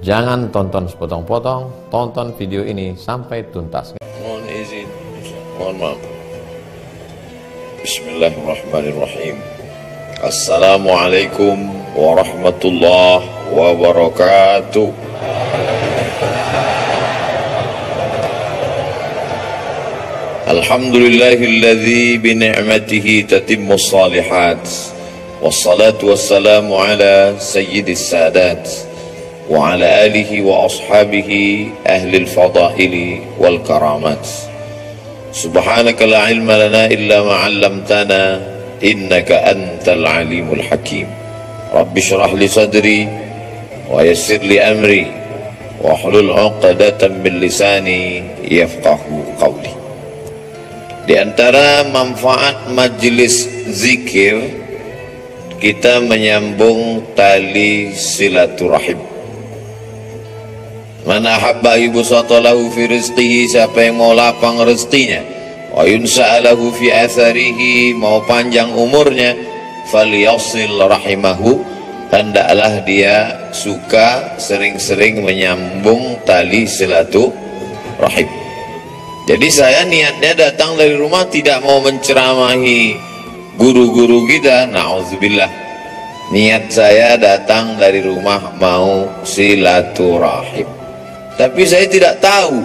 Jangan tonton sepotong-potong, tonton video ini sampai tuntas. Mohon izin, mohon maaf. Bismillahirrahmanirrahim. Assalamualaikum warahmatullahi wabarakatuh. Alhamdulillahilladzi bini'matihi tatimmus salihat. Wassalatu wassalamu ala sayyidis sadat wa ala alihi wa ashabihi ahlil fadaili wal karamat. Subhanaka la ilma lana illa ma 'allamtana innaka antal alimul hakim. Rabbi shrah li sadri wa yassir li amri wa hlul 'uqdatam min lisani yafqahu qawli. Di antara manfaat majelis zikir, kita menyambung tali silaturahim. Man ahabba yubsatalahu fi rizqihi, siapa yang mau lapang rezekinya, wa yunsa'alahu fi atharihi, mau panjang umurnya, falyasil rahimahu, hendaklah dia suka sering-sering menyambung tali silaturahim. Jadi saya niatnya datang dari rumah tidak mau menceramahi guru-guru kita, na'udzubillah. Niat saya datang dari rumah mau silaturahim. Tapi saya tidak tahu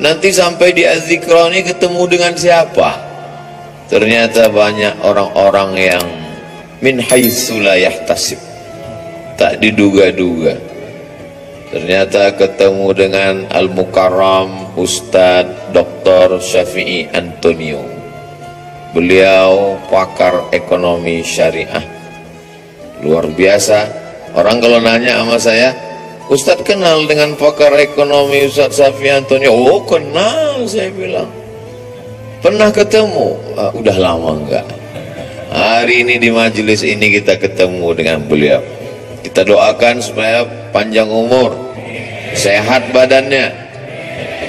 nanti sampai di Az-Zikra ini ketemu dengan siapa. Ternyata banyak orang-orang yang min haitsu la yahtasib, tak diduga-duga. Ternyata ketemu dengan Al-Mukarram Ustadz Dr. Syafi'i Antonio. Beliau pakar ekonomi syariah, luar biasa. Orang kalau nanya sama saya, Ustadz kenal dengan pakar ekonomi Ustadz Syafi'i Antonio? Oh kenal, saya bilang. Pernah ketemu? Udah lama enggak. Hari ini di majelis ini kita ketemu dengan beliau. Kita doakan supaya panjang umur, sehat badannya,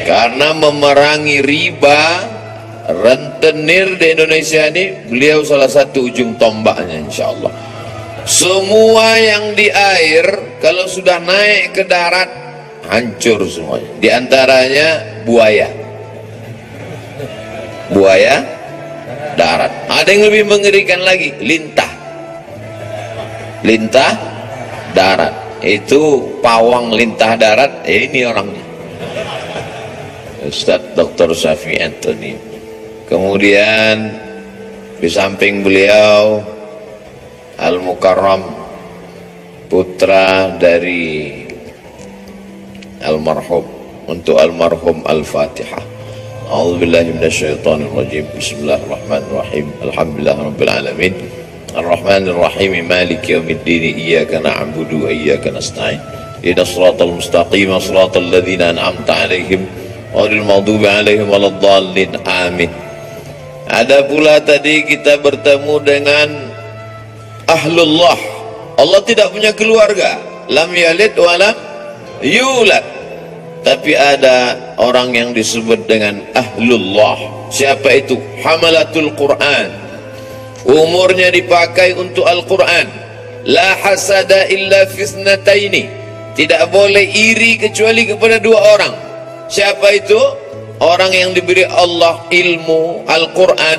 karena memerangi riba, rentenir di Indonesia ini beliau salah satu ujung tombaknya, insya Allah. Semua yang di air kalau sudah naik ke darat hancur semuanya. Di antaranya buaya darat. Ada yang lebih mengerikan lagi, lintah darat. Itu pawang lintah darat, ini orangnya Ustadz Dr. Syafi'i Antonio. Kemudian di samping beliau Al-Mukarram, putra dari almarhum. Untuk almarhum Al-Fatihah. A'udzubillahi minasyaitonirrajim. Bismillahirrahmanirrahim. Alhamdulillahirabbil alamin. Ar-Rahmanir Rahim, Maliki yaumiddin, iyyaka na'budu wa iyyaka nasta'in. Ihdinas siratal mustaqim, siratal ladzina an'amta 'alaihim ghairil maghdubi 'alaihim waladdallin. Amin. Ada pula tadi kita bertemu dengan ahlullah. Allah tidak punya keluarga, lam yalid wa lam yulad. Tapi ada orang yang disebut dengan ahlullah. Siapa itu? Hamalatul Quran. Umurnya dipakai untuk Al-Quran. La hasada illa fisnataini. Tidak boleh iri kecuali kepada dua orang. Siapa itu? Orang yang diberi Allah ilmu Al-Quran,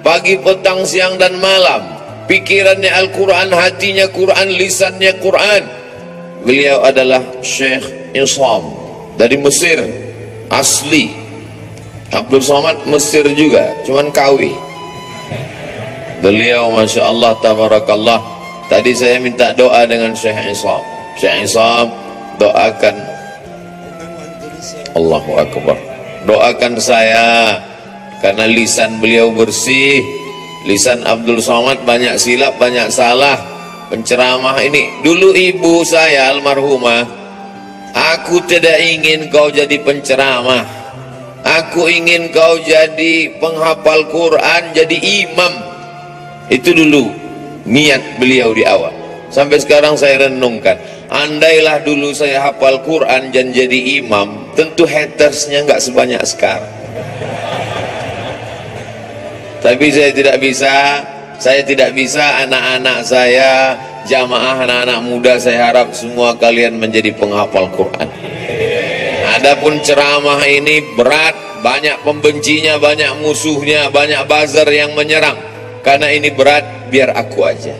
pagi, petang, siang dan malam. Pikirannya Al-Quran, hatinya Quran, lisannya Quran. Beliau adalah Syekh Isam dari Mesir asli. Abdul Somad Mesir juga, cuman kawi. Beliau Masya Allah tabarakallah. Tadi saya minta doa dengan Syekh Isam. Syekh Isam, doakan, Allahu Akbar, doakan saya, karena lisan beliau bersih. Lisan Abdul Somad banyak silap, banyak salah. Penceramah ini, dulu ibu saya almarhumah, aku tidak ingin kau jadi penceramah, aku ingin kau jadi penghafal Quran, jadi imam. Itu dulu niat beliau di awal. Sampai sekarang saya renungkan, andailah dulu saya hafal Quran dan jadi imam, tentu hatersnya nggak sebanyak sekarang. Tapi saya tidak bisa anak-anak saya jamaah anak-anak muda, saya harap semua kalian menjadi penghafal Quran. Adapun ceramah ini berat, banyak pembencinya, banyak musuhnya, banyak buzzer yang menyerang. Karena ini berat, biar aku aja.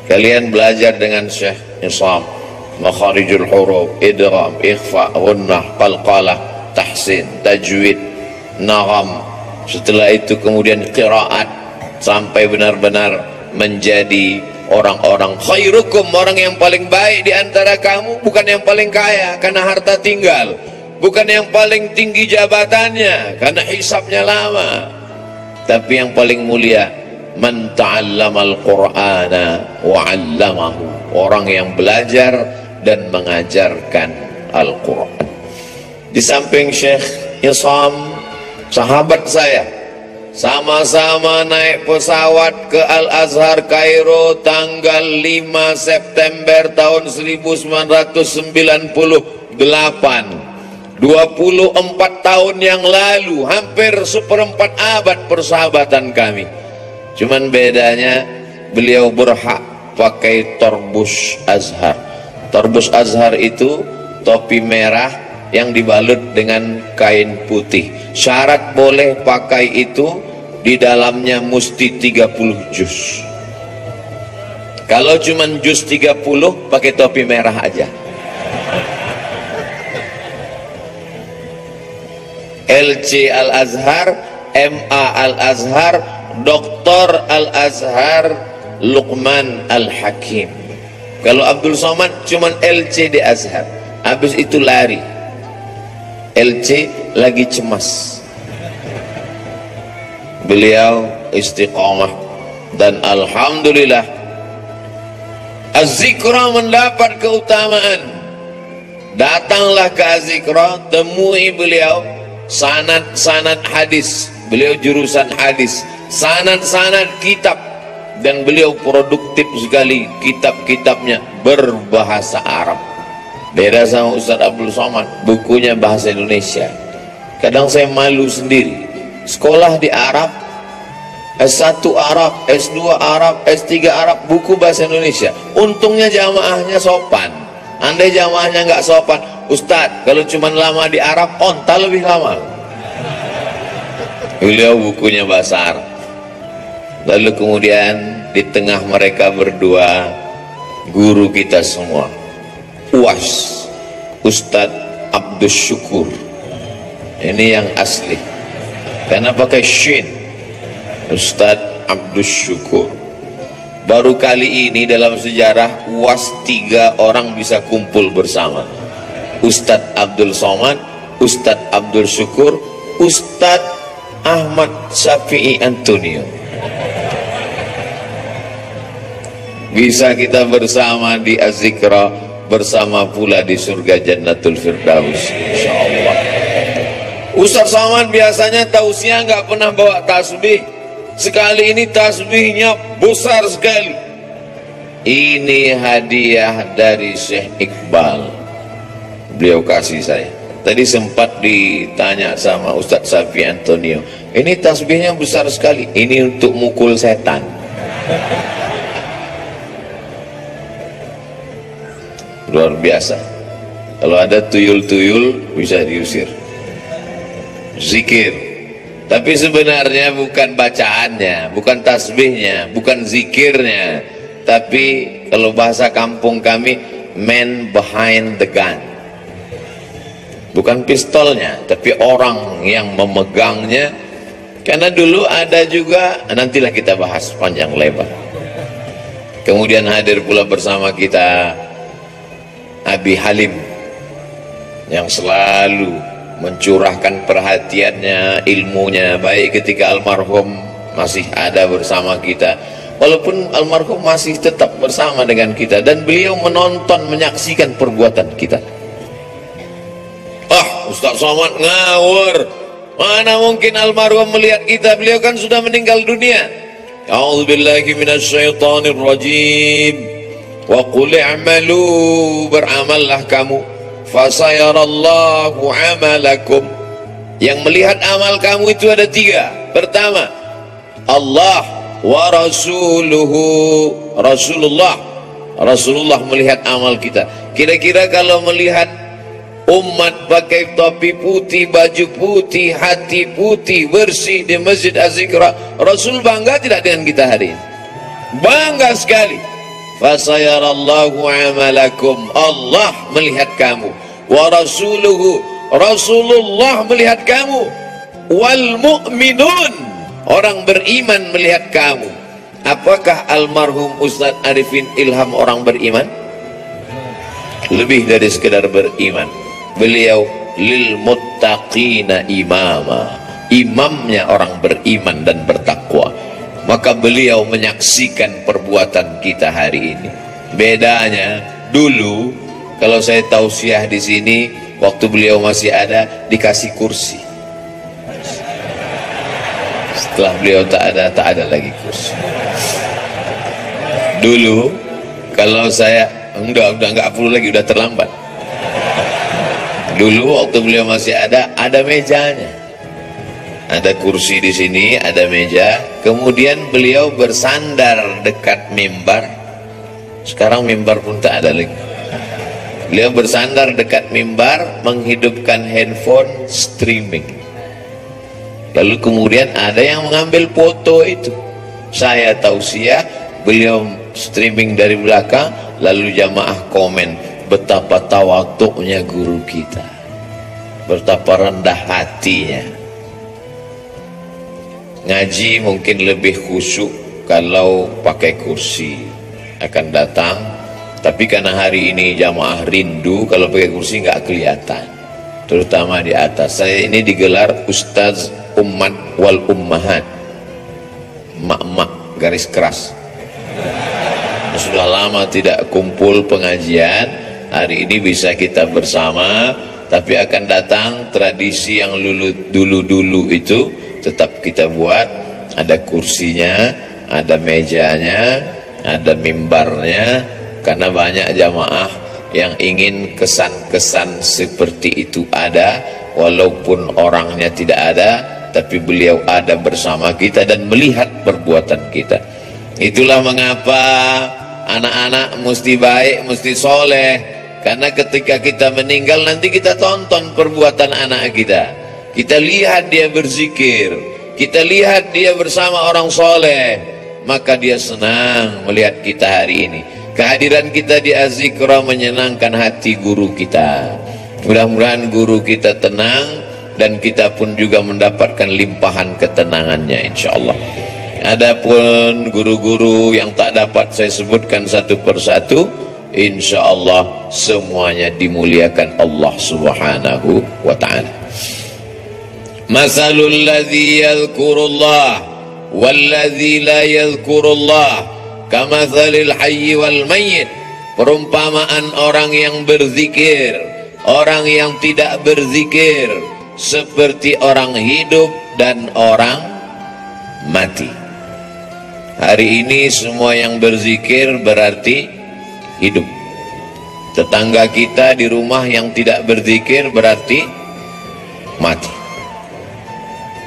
Kalian belajar dengan Syekh Isam, makharijul huruf, idgham, ikhfa, ghunnah, qalqalah, tahsin, tajwid, nagham. Setelah itu kemudian qiraat sampai benar-benar menjadi orang-orang khairukum, orang yang paling baik di antara kamu, bukan yang paling kaya karena harta tinggal, bukan yang paling tinggi jabatannya karena hisabnya lama, tapi yang paling mulia man ta'allamal qur'ana wa 'allamahu, orang yang belajar dan mengajarkan Al-Qur'an. Di samping Syekh Isam, sahabat saya, sama-sama naik pesawat ke Al-Azhar Kairo tanggal 5 September tahun 1998, 24 tahun yang lalu, hampir seperempat abad persahabatan kami. Cuman bedanya beliau berhak pakai torbus Azhar. Torbus Azhar itu topi merah yang dibalut dengan kain putih. Syarat boleh pakai itu, di dalamnya mesti 30 juz. Kalau cuman juz 30, pakai topi merah aja. LC Al-Azhar, MA Al-Azhar, Doktor Al-Azhar, Luqman Al-Hakim. Kalau Abdul Somad cuman LC di Azhar, habis itu lari. LC lagi cemas. Beliau istiqamah dan alhamdulillah Az-Zikra mendapat keutamaan. Datanglah ke Az-Zikra, temui beliau sanad-sanad hadis. Beliau jurusan hadis, sanad-sanad kitab, dan beliau produktif sekali, kitab-kitabnya berbahasa Arab. Beda sama Ustaz Abdul Somad, bukunya bahasa Indonesia. Kadang saya malu sendiri, sekolah di Arab, S1 Arab, S2 Arab, S3 Arab, buku bahasa Indonesia. Untungnya jamaahnya sopan. Andai jamaahnya nggak sopan, Ustaz, kalau cuma lama di Arab, onta lebih lama. Beliau bukunya bahasa Arab. Lalu kemudian di tengah mereka berdua, guru kita semua, UAS, Ustadz Abdus Syukur. Ini yang asli, karena pakai shin, Ustadz Abdus Syukur. Baru kali ini dalam sejarah UAS 3 orang bisa kumpul bersama. Ustadz Abdul Somad, Ustadz Abdul Syukur, Ustadz Ahmad Syafi'i Antonio. Bisa kita bersama di Az-Zikra, bersama pula di surga Jannatul Firdaus, insyaallah. Ustaz Somad biasanya tausiah nggak pernah bawa tasbih. Sekali ini tasbihnya besar sekali. Ini hadiah dari Syekh Iqbal, beliau kasih saya. Tadi sempat ditanya sama Ustadz Syafi'i Antonio, ini tasbihnya besar sekali, ini untuk mukul setan. Luar biasa. Kalau ada tuyul-tuyul bisa diusir. Zikir, tapi sebenarnya bukan bacaannya, bukan tasbihnya, bukan zikirnya, tapi kalau bahasa kampung kami, man behind the gun. Bukan pistolnya, tapi orang yang memegangnya. Karena dulu ada juga, nantilah kita bahas panjang lebar. Kemudian hadir pula bersama kita Abi Halim, yang selalu mencurahkan perhatiannya, ilmunya, baik ketika almarhum masih ada bersama kita, walaupun almarhum masih tetap bersama dengan kita, dan beliau menonton, menyaksikan perbuatan kita. Ustaz Somad ngawur, mana mungkin almarhum melihat kita, beliau kan sudah meninggal dunia. A'udzubillahi minasyaitonir rajim. Wa qul i'malu, beramallah kamu, fasayarallahu amalakum. Yang melihat amal kamu itu ada 3. Pertama, Allah wa rasuluhu. Rasulullah melihat amal kita. Kira-kira kalau melihat umat pakai topi putih, baju putih, hati putih, bersih di Masjid Az-Zikra, Rasul bangga tidak dengan kita hari ini? Bangga sekali. Fasayarallahu amalakum, Allah melihat kamu, wa rasuluhu, Rasulullah melihat kamu, wal mu'minun, orang beriman melihat kamu. Apakah almarhum Ustadz Arifin Ilham orang beriman? Lebih dari sekedar beriman, beliau lil muttaqina imama, imamnya orang beriman dan bertakwa. Maka beliau menyaksikan perbuatan kita hari ini. Bedanya dulu kalau saya tausiah di sini waktu beliau masih ada dikasih kursi. Setelah beliau tak ada lagi kursi. Dulu kalau saya udah nggak perlu lagi, udah terlambat. Dulu waktu beliau masih ada mejanya. Ada kursi di sini, ada meja. Kemudian beliau bersandar dekat mimbar. Sekarang mimbar pun tak ada lagi. Beliau bersandar dekat mimbar, menghidupkan handphone streaming. Lalu kemudian ada yang mengambil foto itu. Saya tausiah, beliau streaming dari belakang, lalu jamaah komen betapa tawaduknya guru kita, betapa rendah hatinya. Ngaji mungkin lebih khusyuk kalau pakai kursi akan datang, tapi karena hari ini jamaah rindu, kalau pakai kursi nggak kelihatan, terutama di atas. Saya ini digelar Ustaz Ummat wal Ummahat, mak-mak garis keras. Sudah lama tidak kumpul pengajian, hari ini bisa kita bersama, tapi akan datang tradisi yang dulu-dulu itu tetap kita buat. Ada kursinya, ada mejanya, ada mimbarnya, karena banyak jamaah yang ingin kesan-kesan seperti itu ada, walaupun orangnya tidak ada, tapi beliau ada bersama kita dan melihat perbuatan kita. Itulah mengapa anak-anak mesti baik, mesti soleh, karena ketika kita meninggal nanti kita tonton perbuatan anak kita. Kita lihat dia berzikir, kita lihat dia bersama orang soleh, maka dia senang melihat kita hari ini. Kehadiran kita di Az-Zikra menyenangkan hati guru kita. Mudah-mudahan guru kita tenang dan kita pun juga mendapatkan limpahan ketenangannya insyaallah. Adapun guru-guru yang tak dapat saya sebutkan satu persatu, insyaallah semuanya dimuliakan Allah Subhanahu wa ta'ala. Masalul ladzi yadhkurullah walladzi la yadhkurullah kamatsalil hayyi wal mayyit. Perumpamaan orang yang berzikir, orang yang tidak berzikir, seperti orang hidup dan orang mati. Hari ini semua yang berzikir berarti hidup. Tetangga kita di rumah yang tidak berzikir berarti mati.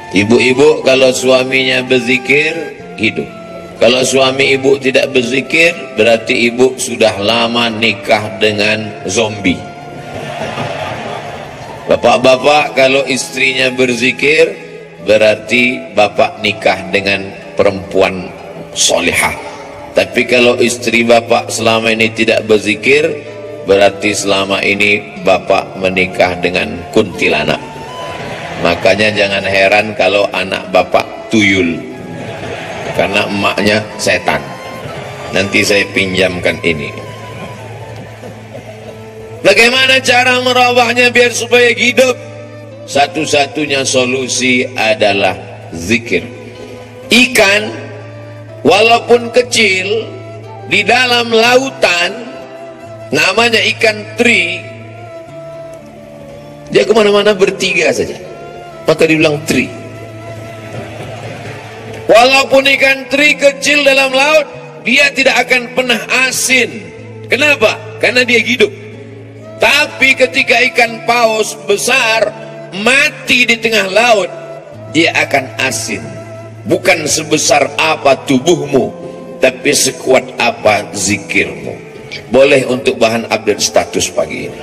Ibu-ibu kalau suaminya berzikir hidup. Kalau suami ibu tidak berzikir berarti ibu sudah lama nikah dengan zombie. Bapak-bapak kalau istrinya berzikir berarti bapak nikah dengan perempuan solihah. Tapi kalau istri bapak selama ini tidak berzikir berarti selama ini bapak menikah dengan kuntilanak. Makanya jangan heran kalau anak bapak tuyul, karena emaknya setan. Nanti saya pinjamkan ini. Bagaimana cara merawatnya biar supaya hidup? Satu-satunya solusi adalah zikir. Ikan walaupun kecil di dalam lautan, namanya ikan teri, dia kemana-mana bertiga saja, maka dibilang teri. Walaupun ikan teri kecil dalam laut, dia tidak akan pernah asin. Kenapa? Karena dia hidup. Tapi ketika ikan paus besar mati di tengah laut, dia akan asin. bukan sebesar apa tubuhmu, tapi sekuat apa zikirmu. Boleh untuk bahan update status pagi ini.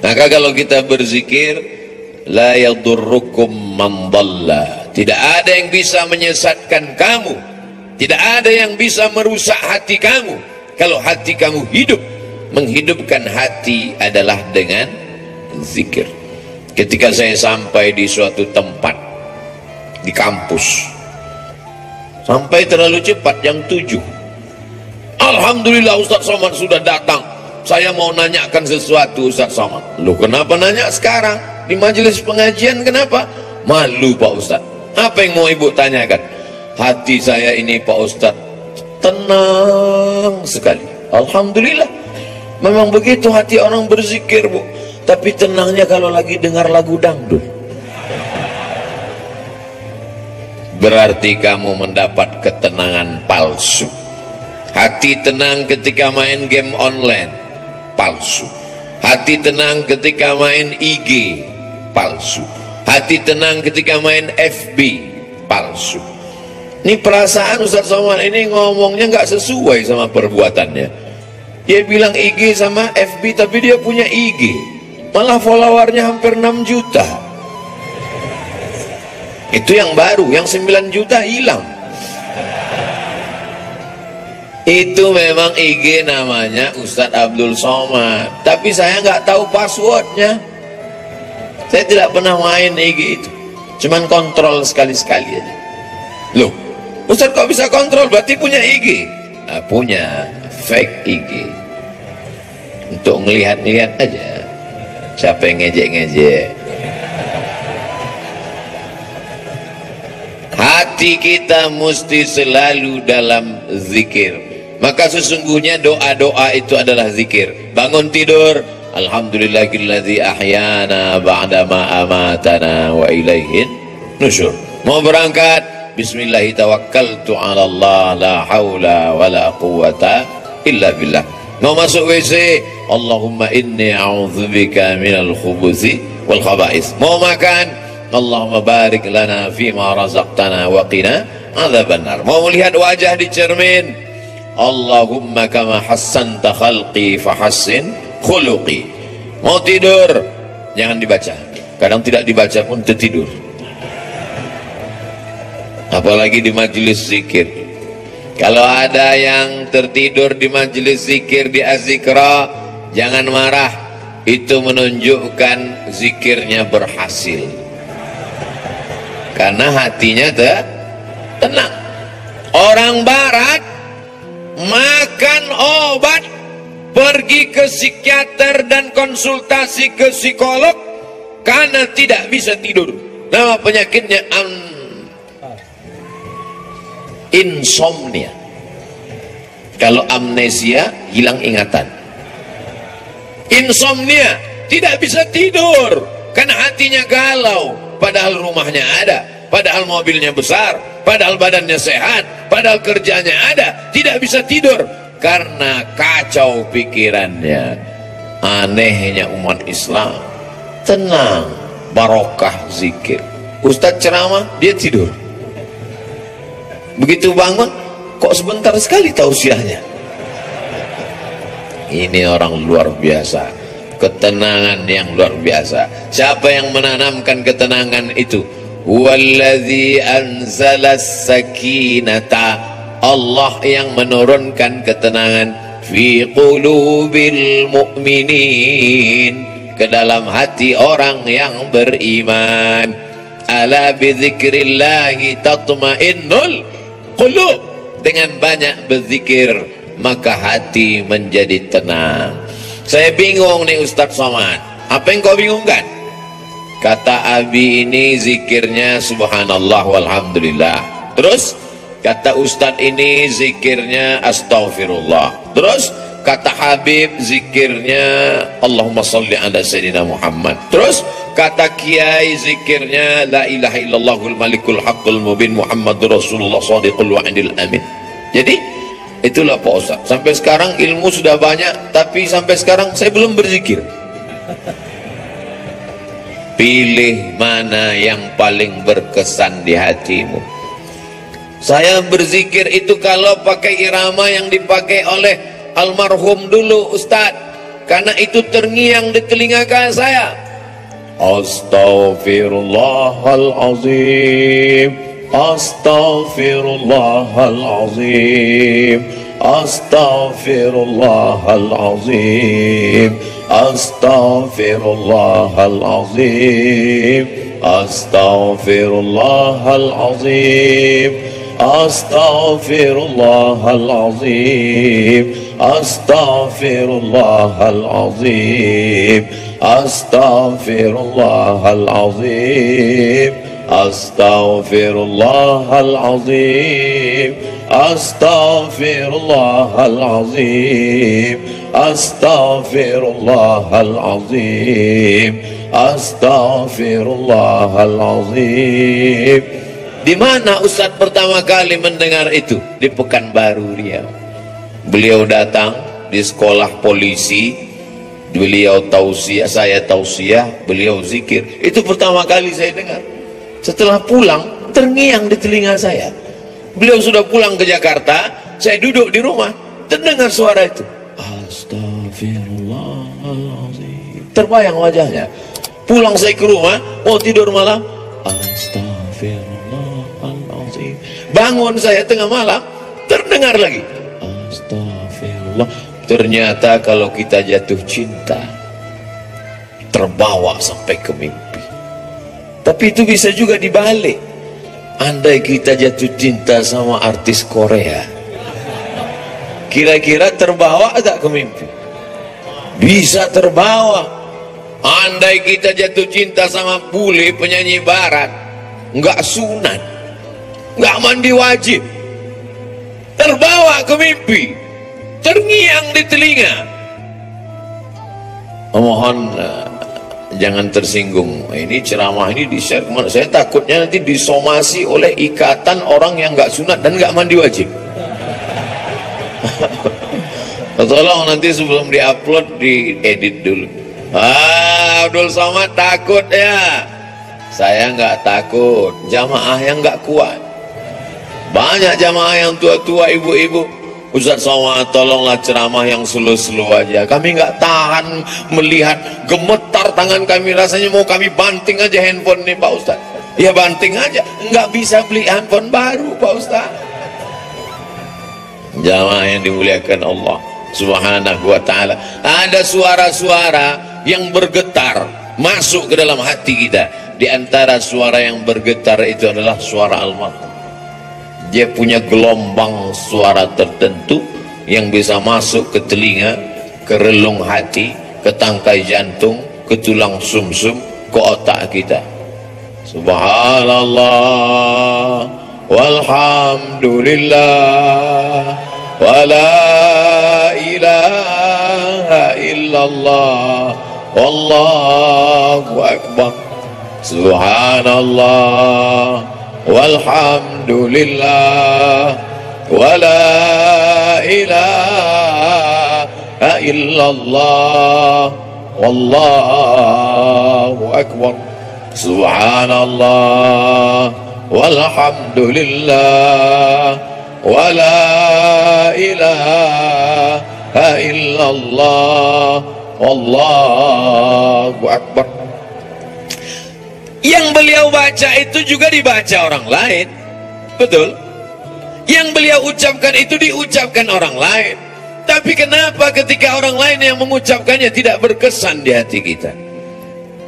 Maka kalau kita berzikir, la yadurrukum man dhalla, tidak ada yang bisa menyesatkan kamu, tidak ada yang bisa merusak hati kamu. Kalau hati kamu hidup, menghidupkan hati adalah dengan zikir. Ketika saya sampai di suatu tempat di kampus, sampai terlalu cepat jam 7. Alhamdulillah Ustaz Somad sudah datang. Saya mau nanyakan sesuatu Ustaz Somad. Lu kenapa nanya sekarang? Di majelis pengajian kenapa? Malu Pak Ustaz. Apa yang mau ibu tanyakan? Hati saya ini Pak Ustaz tenang sekali. Alhamdulillah. Memang begitu hati orang berzikir, Bu. Tapi tenangnya kalau lagi dengar lagu dangdut. Berarti kamu mendapat ketenangan palsu. Hati tenang ketika main game online, palsu. Hati tenang ketika main IG, palsu. Hati tenang ketika main FB, palsu. Ini perasaan Ustaz Somad ini ngomongnya nggak sesuai sama perbuatannya. Dia bilang IG sama FB, tapi dia punya IG, malah followernya hampir 6 juta. Itu yang baru, yang 9 juta hilang. Itu memang IG namanya Ustadz Abdul Somad, tapi saya nggak tahu passwordnya. Saya tidak pernah main IG itu, cuman kontrol sekali-sekali aja. Loh, Ustadz kok bisa kontrol? Berarti punya IG? Nah, punya fake IG untuk ngelihat-lihat aja siapa yang ngejek-ngejek. Hati kita mesti selalu dalam zikir. Maka sesungguhnya doa-doa itu adalah zikir. Bangun tidur, alhamdulillahilladzi ahyana ba'dama amatana wa ilaihin nusyur. Mau berangkat, bismillahi tawakkaltu 'ala Allah la haula wala quwata illa billah. Mau masuk WC, Allahumma inni a'udzubika minal khubuthi wal khaba'ith. Mau makan, Allahumma barik lana fima razaqtana wa qina adzabannar. Mau melihat wajah di cermin, Allahumma kama hassanta khalqi fahassin khuluqi. Mau tidur, jangan dibaca. Kadang tidak dibaca pun tertidur. Apalagi di majelis zikir. Kalau ada yang tertidur di majelis zikir di azikra, jangan marah. Itu menunjukkan zikirnya berhasil, karena hatinya tenang. Orang barat makan obat, pergi ke psikiater dan konsultasi ke psikolog karena tidak bisa tidur. Nama penyakitnya insomnia. Kalau amnesia, hilang ingatan. Insomnia, tidak bisa tidur karena hatinya galau, padahal rumahnya ada, padahal mobilnya besar, padahal badannya sehat, padahal kerjanya ada, tidak bisa tidur karena kacau pikirannya. Anehnya umat Islam tenang, barokah zikir. Ustadz ceramah, dia tidur. Begitu bangun, kok sebentar sekali tausiahnya. Ini orang luar biasa, ketenangan yang luar biasa. Siapa yang menanamkan ketenangan itu? Walladzi anzalas sakinata, Allah yang menurunkan ketenangan fi qulubil mu'minin, ke dalam hati orang yang beriman. Ala bidzikrillahi tatma'innul qulub, dengan banyak berzikir maka hati menjadi tenang. Saya bingung nih Ustadz Somad, apa yang kau bingungkan? Kata Abi ini zikirnya subhanallah walhamdulillah. Terus kata Ustadz ini zikirnya astaghfirullah. Terus kata Habib zikirnya Allahumma salli ala sayyidina Muhammad. Terus kata Kiai zikirnya la ilaha illallahul malikul haqqul mubin Muhammadur Rasulullah shadiqul wa'idil amin. Jadi itulah Pak Ustaz. Sampai sekarang ilmu sudah banyak, tapi sampai sekarang saya belum berzikir. pilih mana yang paling berkesan di hatimu. Saya berzikir itu kalau pakai irama yang dipakai oleh almarhum dulu Ustadz, karena itu terngiang di telinga saya. Astaghfirullahalazim, astaghfirullahalazim, astaghfirullahalazim, astaghfirullahalazim, astaghfirullahalazim, astaghfirullahalazim, astaghfirullahalazim, astaghfirullahalazim, astaghfirullahalazim, astaghfirullahalazim, astaghfirullahalazim, astaghfirullahalazim. Di mana Ustadz pertama kali mendengar itu? Di Pekanbaru Riau. Beliau datang di sekolah polisi, beliau tausiah, saya tausiah, beliau zikir. Itu pertama kali saya dengar. Setelah pulang, terngiang di telinga saya. Beliau sudah pulang ke Jakarta, saya duduk di rumah, terdengar suara itu. Astagfirullahaladzim. Terbayang wajahnya. Pulang saya ke rumah, mau tidur malam. Astagfirullahaladzim. Bangun saya tengah malam, terdengar lagi. Astagfirullah. Ternyata kalau kita jatuh cinta, terbawa sampai ke mimpi. Tapi itu bisa juga dibalik. Andai kita jatuh cinta sama artis Korea, kira-kira terbawa tak ke mimpi? Bisa terbawa. Andai kita jatuh cinta sama bule penyanyi barat, nggak sunat, nggak mandi wajib, terbawa ke mimpi, terngiang di telinga. Mohon jangan tersinggung. Ini ceramah ini di-share kemana? Saya takutnya nanti disomasi oleh ikatan orang yang nggak sunat dan nggak mandi wajib. Tolong nanti sebelum diupload diedit dulu. Abdul Somad takut ya? Saya nggak takut. Jamaah yang nggak kuat. Banyak jamaah yang tua-tua, ibu-ibu. Ustaz Somad tolonglah ceramah yang slow-slow aja. Kami nggak tahan melihat, gemetar tangan kami, rasanya mau kami banting aja handphone nih Pak Ustaz. Ya banting aja, nggak bisa beli handphone baru Pak Ustaz. Jamaah yang dimuliakan Allah Subhanahu wa ta'ala, ada suara-suara yang bergetar masuk ke dalam hati kita. Di antara suara yang bergetar itu adalah suara almarhum. Dia punya gelombang suara tertentu yang bisa masuk ke telinga, ke relung hati, ke tangkai jantung, ke tulang sumsum, ke otak kita. Subhanallah walhamdulillah wa la ilaha illallah wallahu akbar. Subhanallah walhamdulillah wa la ilaha illallah wallahu akbar. Subhanallah walhamdulillah wa la ilaha illallah wallahu akbar. Yang beliau baca itu juga dibaca orang lain, betul? Yang beliau ucapkan itu diucapkan orang lain. Tapi kenapa ketika orang lain yang mengucapkannya tidak berkesan di hati kita?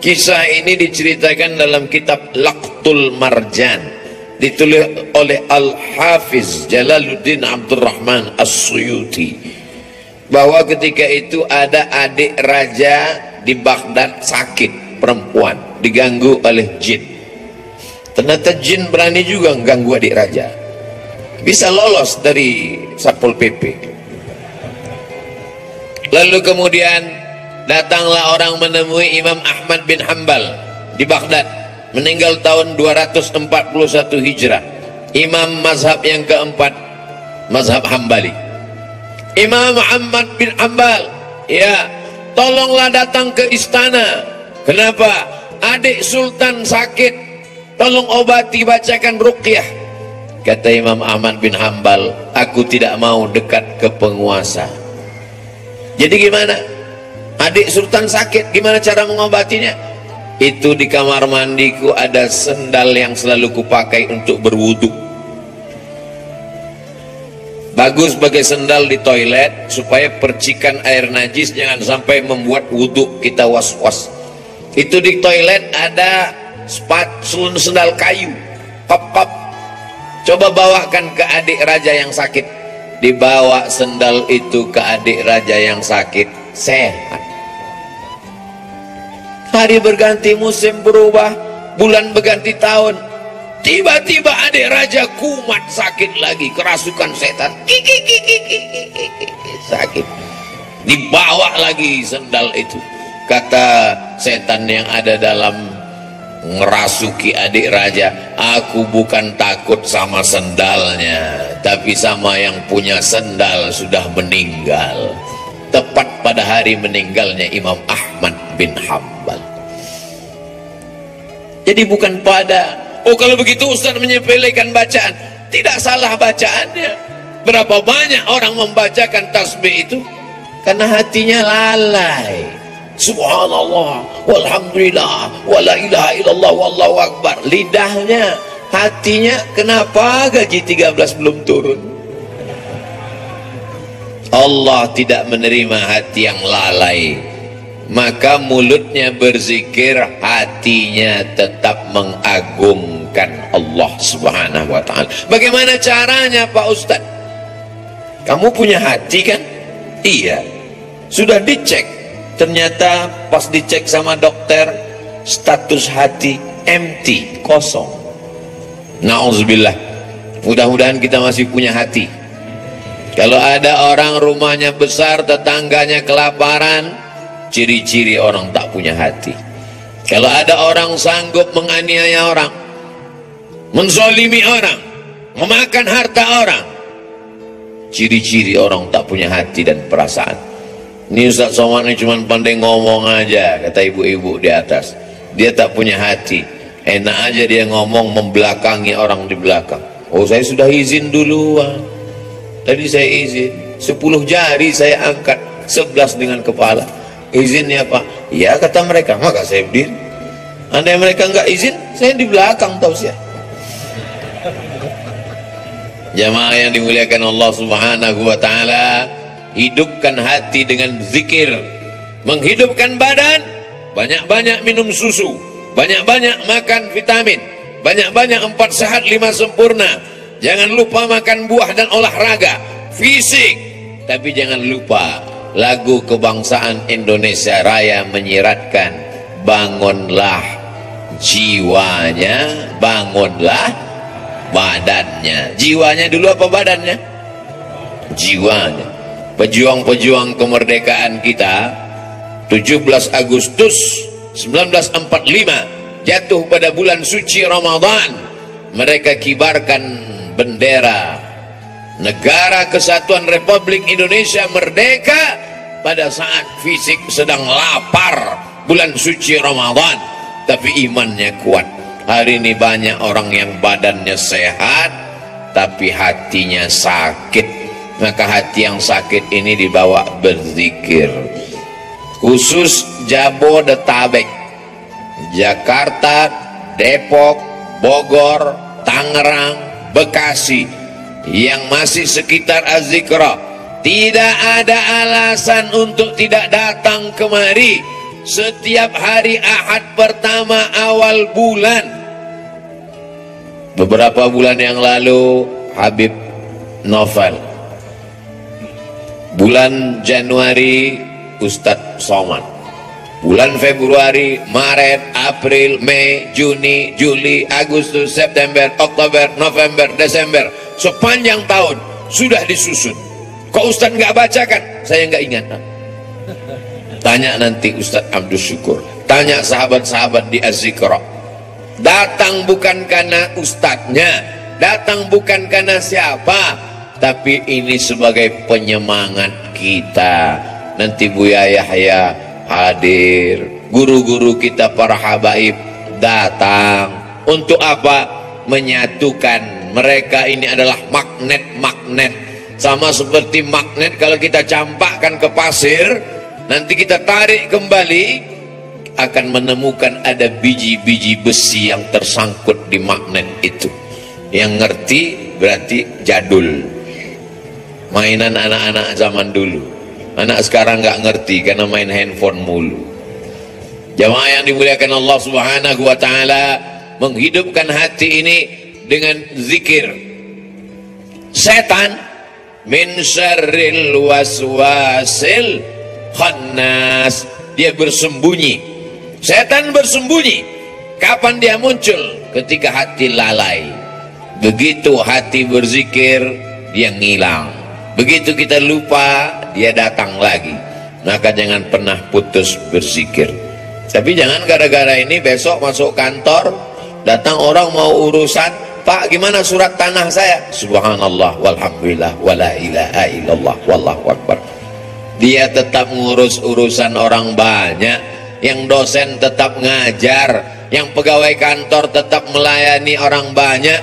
Kisah ini diceritakan dalam kitab Laqtul Marjan, ditulis oleh Al-Hafiz Jalaluddin Abdurrahman As-Suyuti, bahwa ketika itu ada adik raja di Baghdad sakit, perempuan, diganggu oleh jin. Ternyata jin berani juga mengganggu adik raja, bisa lolos dari Satpol PP. Lalu kemudian datanglah orang menemui Imam Ahmad bin Hanbal di Baghdad, meninggal tahun 241 Hijrah, imam mazhab yang keempat, mazhab Hambali. Imam Ahmad bin Hanbal, ya, tolonglah datang ke istana. Kenapa? adik Sultan sakit, tolong obati, bacakan ruqyah. Kata Imam Ahmad bin Hambal, aku tidak mau dekat ke penguasa. Jadi gimana? Adik Sultan sakit, gimana cara mengobatinya? Itu di kamar mandiku ada sendal yang selalu kupakai untuk berwudu. Bagus sebagai sendal di toilet supaya percikan air najis jangan sampai membuat wudu kita was-was. Itu di toilet ada sendal kayu, kop-kop. Coba bawakan ke adik raja yang sakit. Dibawa sendal itu ke adik raja yang sakit, sehat. Hari berganti, musim berubah, bulan berganti tahun, tiba-tiba adik raja kumat, sakit lagi, kerasukan setan, sakit. Dibawa lagi sendal itu. Kata setan yang ada dalam ngerasuki adik raja, aku bukan takut sama sendalnya, tapi sama yang punya sendal sudah meninggal. Tepat pada hari meninggalnya Imam Ahmad bin Hambal. Jadi bukan pada, oh kalau begitu Ustaz menyepelekan bacaan. Tidak salah bacaannya. Berapa banyak orang membacakan tasbih itu karena hatinya lalai. Subhanallah, walhamdulillah, wala ilaha illallah, wallahu akbar. Lidahnya, hatinya, kenapa gaji 13 belum turun? Allah tidak menerima hati yang lalai. Maka mulutnya berzikir, hatinya tetap mengagungkan Allah subhanahu wa ta'ala. Bagaimana caranya Pak Ustaz? Kamu punya hati kan? Iya. Sudah dicek. Ternyata pas dicek sama dokter, status hati empty, kosong. Na'udzubillah. Mudah-mudahan kita masih punya hati. Kalau ada orang rumahnya besar, tetangganya kelaparan, ciri-ciri orang tak punya hati. Kalau ada orang sanggup menganiaya orang, menzalimi orang, memakan harta orang, ciri-ciri orang tak punya hati dan perasaan. Ini Ustaz Somad ini cuma pandai ngomong aja, kata ibu-ibu di atas. Dia tak punya hati. Enak aja dia ngomong membelakangi orang di belakang. Oh, saya sudah izin duluan. Tadi saya izin 10 jari saya angkat, 11 dengan kepala. Izinnya Pak? Ya kata mereka, maka saya berdiri. Andai mereka enggak izin, saya di belakang tausiah. Jamaah yang dimuliakan Allah subhanahu wa ta'ala, hidupkan hati dengan zikir. Menghidupkan badan, banyak-banyak minum susu, banyak-banyak makan vitamin, banyak-banyak 4 sehat 5 sempurna. Jangan lupa makan buah dan olahraga fisik. Tapi jangan lupa lagu kebangsaan Indonesia Raya menyiratkan, bangunlah jiwanya, bangunlah badannya. Jiwanya dulu apa badannya? Jiwanya. Pejuang-pejuang kemerdekaan kita 17 Agustus 1945 jatuh pada bulan suci Ramadan. Mereka kibarkan bendera Negara Kesatuan Republik Indonesia merdeka pada saat fisik sedang lapar bulan suci Ramadan, tapi imannya kuat. Hari ini banyak orang yang badannya sehat tapi hatinya sakit. Maka hati yang sakit ini dibawa berzikir. Khusus Jabodetabek, Jakarta, Depok, Bogor, Tangerang, Bekasi, yang masih sekitar Az-Zikra, tidak ada alasan untuk tidak datang kemari setiap hari Ahad pertama awal bulan. Beberapa bulan yang lalu Habib Novel, bulan Januari Ustadz Somad, bulan Februari, Maret, April, Mei, Juni, Juli, Agustus, September, Oktober, November, Desember, sepanjang tahun sudah disusun. Kok Ustadz nggak bacakan? Saya nggak ingat. Tanya nanti Ustadz Abdul Syukur, tanya sahabat-sahabat di Az-Zikra. Datang bukan karena ustadznya, datang bukan karena siapa, tapi ini sebagai penyemangat kita. Nanti Buya Yahya hadir, guru-guru kita para habaib datang untuk apa? Menyatukan. Mereka ini adalah magnet-magnet, sama seperti magnet kalau kita campakkan ke pasir, nanti kita tarik kembali akan menemukan ada biji-biji besi yang tersangkut di magnet itu. Yang ngerti berarti jadul, mainan anak-anak zaman dulu. Anak sekarang nggak ngerti karena main handphone mulu. Jamaah yang dimuliakan Allah Subhanahu wa taala, menghidupkan hati ini dengan zikir. Setan min syarril waswasil khannas, dia bersembunyi. Setan bersembunyi. Kapan dia muncul? Ketika hati lalai. Begitu hati berzikir, dia ngilang. Begitu kita lupa, dia datang lagi. Maka jangan pernah putus berzikir. Tapi jangan gara-gara ini besok masuk kantor, datang orang mau urusan, Pak gimana surat tanah saya? Subhanallah walhamdulillah wala ilaha illallah wallahu akbar. Dia tetap ngurus urusan orang banyak, yang dosen tetap ngajar, yang pegawai kantor tetap melayani orang banyak,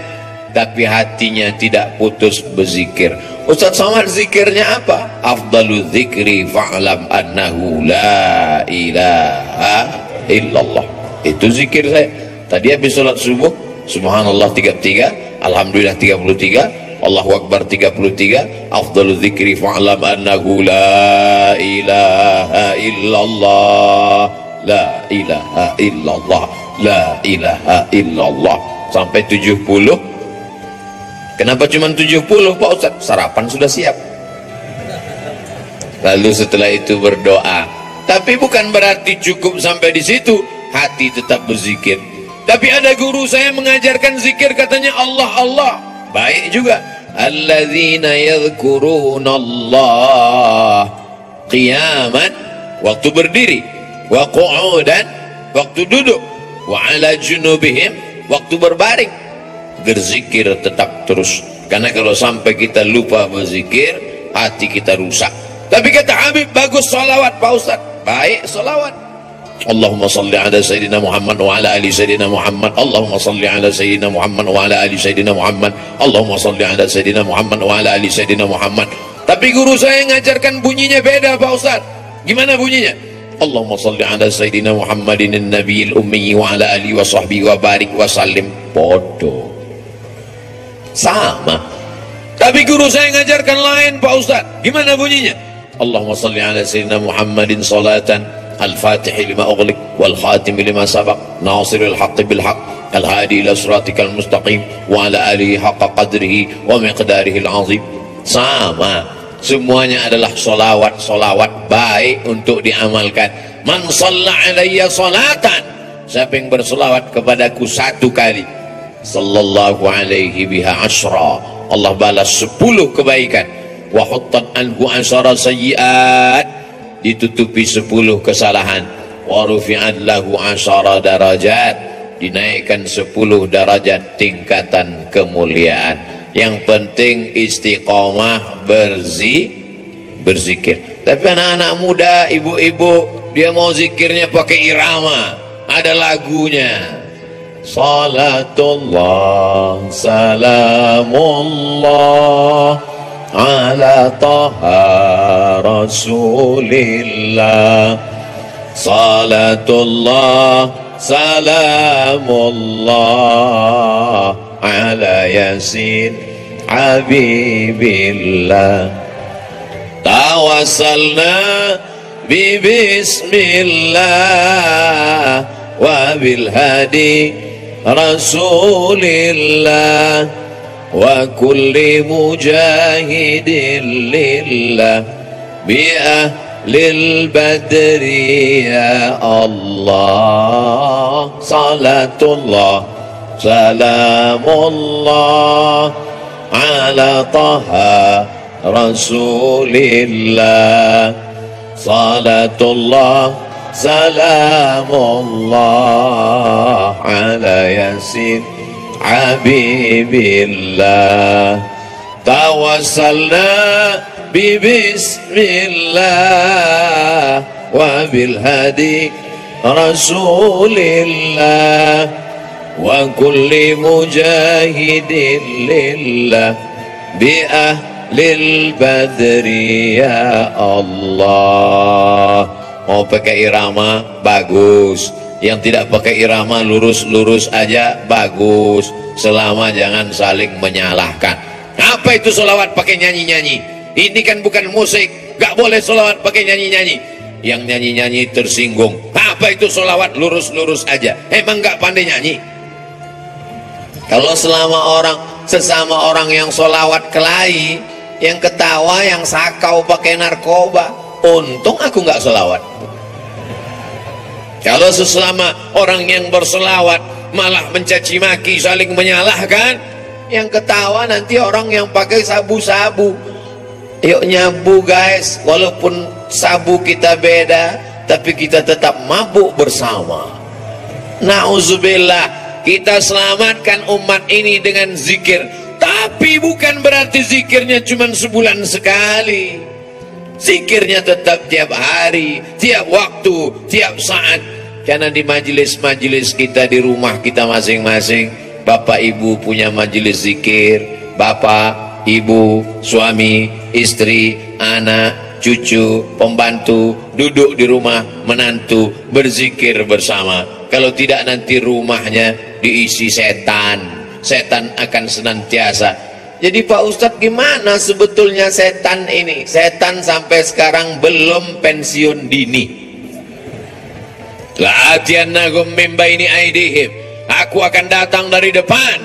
tapi hatinya tidak putus berzikir. Ustaz Somad zikirnya apa? Afdalu dzikri fa'lam annahu la ilaha illallah. Itu zikir saya. Tadi habis sholat subuh, subhanallah 33, alhamdulillah 33, Allahu akbar 33, afdalu dzikri fa'lam annahu la ilaha illallah, la ilaha illallah, la ilaha illallah, sampai 70. Kenapa cuma 70 Pak Ustaz? Sarapan sudah siap. Lalu setelah itu berdoa. Tapi bukan berarti cukup sampai di situ, hati tetap berzikir. Tapi ada guru saya mengajarkan zikir, katanya Allah Allah. Baik juga. Alladzina yadhkuruna Allah qiyaman, waktu berdiri, wa qu'udan, waktu duduk, wa ala junubihim, waktu berbaring. Berzikir tetap terus, karena kalau sampai kita lupa berzikir, hati kita rusak. Tapi kata Habib, bagus salawat Pak Ustaz. Baik salawat. Allahumma salli ala Sayyidina Muhammad wa ala ali Sayyidina Muhammad. Allahumma salli ala Sayyidina Muhammad wa ala ali Sayyidina Muhammad. Allahumma salli ala Sayyidina Muhammad wa ala ali Sayyidina Muhammad. Tapi guru saya ngajarkan bunyinya beda Pak Ustaz. Gimana bunyinya? Allahumma salli ala Sayyidina Muhammadin an-nabiyil ummi wa ala ali wa sahbihi wa barik wa sallim. Bodoh. Sama. Tapi guru saya ngajarkan lain Pak Ustaz. Gimana bunyinya? Allahumma salli ala Sayyidina Muhammadin salatan al-fatih lima ughliq wal khatim lima sabaq nasiril haqqi bil haqq al-hadi ila siratikal mustaqim wa ala alihi haqqa qadrihi wa miqdarihi al-azim. Sama. Semuanya adalah solawat baik untuk diamalkan. Man shalla alayya salatan, siapa yang bersolawat kepadaku satu kali, sallallahu alaihi biha asyra, Allah balas 10 kebaikan. Wa huttat anhu asyara sayyiat, ditutupi 10 kesalahan. Wa rufi'at lahu asyara darajat, dinaikkan 10 derajat tingkatan kemuliaan. Yang penting istiqomah berzikir. Tapi anak-anak muda, ibu-ibu, dia mau zikirnya pakai irama, ada lagunya. Salatullah salamullah ala taha rasulillah. Salatullah salamullah ala yasin habibillah. Tawassalna bi bismillah wa bil hadi rasulillah wa kulli mujahidin lillah bi ahlil badri ya Allah. Salatullah salamullah ala taha rasulillah. Salatullah salamullah ala yasin habibillah. Tawassalna bi bismillah wa bil hadi Rasulillah wa kulli mujahidin lillah bi ahlil badri ya Allah. Mau pakai irama bagus, yang tidak pakai irama lurus-lurus aja bagus, selama jangan saling menyalahkan. Apa itu sholawat pakai nyanyi-nyanyi? Ini kan bukan musik, gak boleh sholawat pakai nyanyi-nyanyi. Yang nyanyi-nyanyi tersinggung. Apa itu sholawat lurus-lurus aja? Emang gak pandai nyanyi? Kalau sesama orang yang sholawat kelahi, yang ketawa, yang sakau pakai narkoba, untung aku gak sholawat. Kalau sesama orang yang berselawat malah mencaci maki, saling menyalahkan, yang ketawa nanti orang yang pakai sabu-sabu. Yuk nyabu guys, walaupun sabu kita beda, tapi kita tetap mabuk bersama. Nauzubillah. Kita selamatkan umat ini dengan zikir, tapi bukan berarti zikirnya cuma sebulan sekali. Zikirnya tetap tiap hari, tiap waktu, tiap saat. Karena di majelis-majelis kita, di rumah kita masing-masing, bapak ibu punya majelis zikir. Bapak, ibu, suami, istri, anak, cucu, pembantu duduk di rumah, menantu berzikir bersama. Kalau tidak nanti rumahnya diisi setan. Setan akan senantiasa. Jadi Pak Ustadz, gimana sebetulnya setan ini? Setan sampai sekarang belum pensiun dini. La'atiyannahum min baini aidihim, aku akan datang dari depan,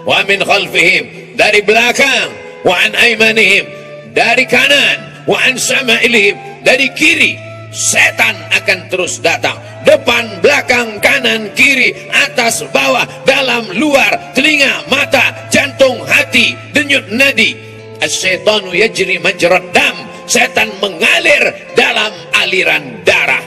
wa min khalfihim, dari belakang, wa an aimanihim, dari kanan, wa an sama'ilihim, dari kiri. Setan akan terus datang, depan, belakang, kanan, kiri, atas, bawah, dalam, luar, telinga, mata, jantung, hati, denyut nadi. As-syaitanu yajri majrad dam, setan mengalir dalam aliran darah.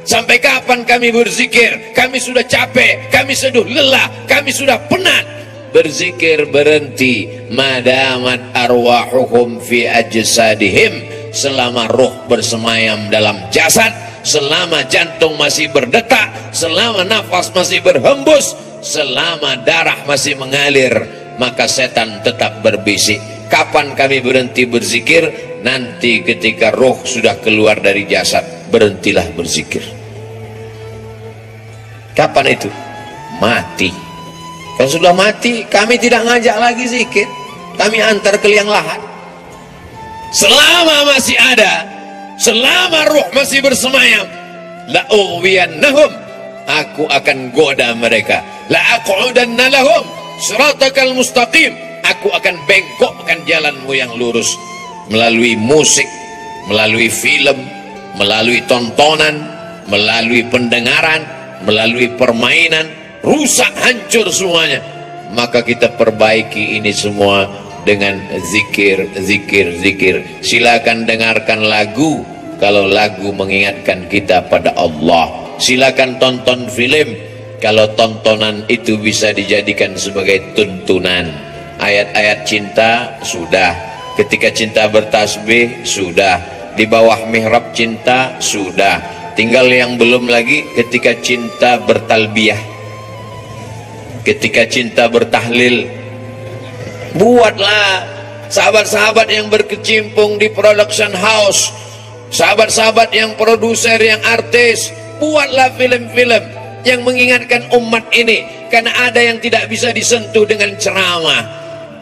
Sampai kapan kami berzikir? Kami sudah capek, kami sudah lelah, kami sudah penat. Berzikir berhenti, madamat arwahuhum fi ajsadihim, selama roh bersemayam dalam jasad, selama jantung masih berdetak, selama nafas masih berhembus, selama darah masih mengalir, maka setan tetap berbisik. Kapan kami berhenti berzikir? Nanti ketika roh sudah keluar dari jasad, berhentilah berzikir. Kapan itu? Mati. Kalau sudah mati, kami tidak ngajak lagi zikir, kami antar ke liang lahat. Selama masih ada, selama ruh masih bersemayam, la ughwiyannahum, aku akan goda mereka. La aqudanna lahum siratakal mustaqim, aku akan bengkokkan jalanmu yang lurus. Melalui musik, melalui film, melalui tontonan, melalui pendengaran, melalui permainan, rusak, hancur semuanya. Maka kita perbaiki ini semua dengan zikir, zikir, zikir. Silakan dengarkan lagu kalau lagu mengingatkan kita pada Allah. Silakan tonton film kalau tontonan itu bisa dijadikan sebagai tuntunan. Ayat-ayat cinta sudah, ketika cinta bertasbih sudah, di bawah mihrab cinta sudah, tinggal yang belum lagi ketika cinta bertalbiyah, ketika cinta bertahlil. Buatlah sahabat-sahabat yang berkecimpung di production house, sahabat-sahabat yang produser, yang artis, buatlah film-film yang mengingatkan umat ini. Karena ada yang tidak bisa disentuh dengan ceramah,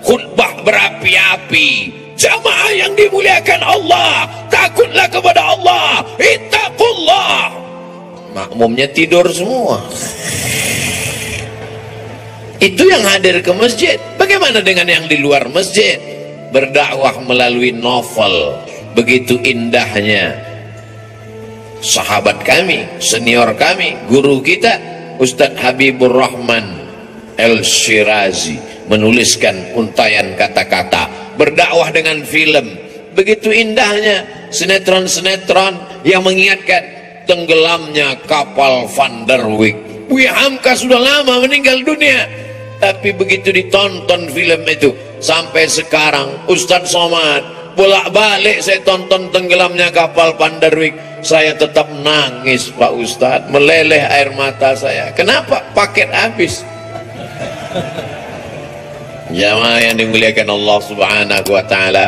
khutbah berapi-api. Jamaah yang dimuliakan Allah, takutlah kepada Allah, ittaqullah. Makmumnya tidur semua. Itu yang hadir ke masjid. Bagaimana dengan yang di luar masjid? Berdakwah melalui novel. Begitu indahnya sahabat kami, senior kami, guru kita Ustadz Habibur Rahman El-Shirazi menuliskan untayan kata-kata. Berdakwah dengan film. Begitu indahnya sinetron-sinetron yang mengingatkan tenggelamnya kapal Van der Wijk. Buya Hamka sudah lama meninggal dunia, tapi begitu ditonton film itu, sampai sekarang Ustadz Somad bolak-balik saya tonton tenggelamnya kapal Pandarwik, saya tetap nangis Pak Ustadz, meleleh air mata saya. Kenapa? Paket habis. Jamaah yang dimuliakan Allah Subhanahu wa Ta'ala,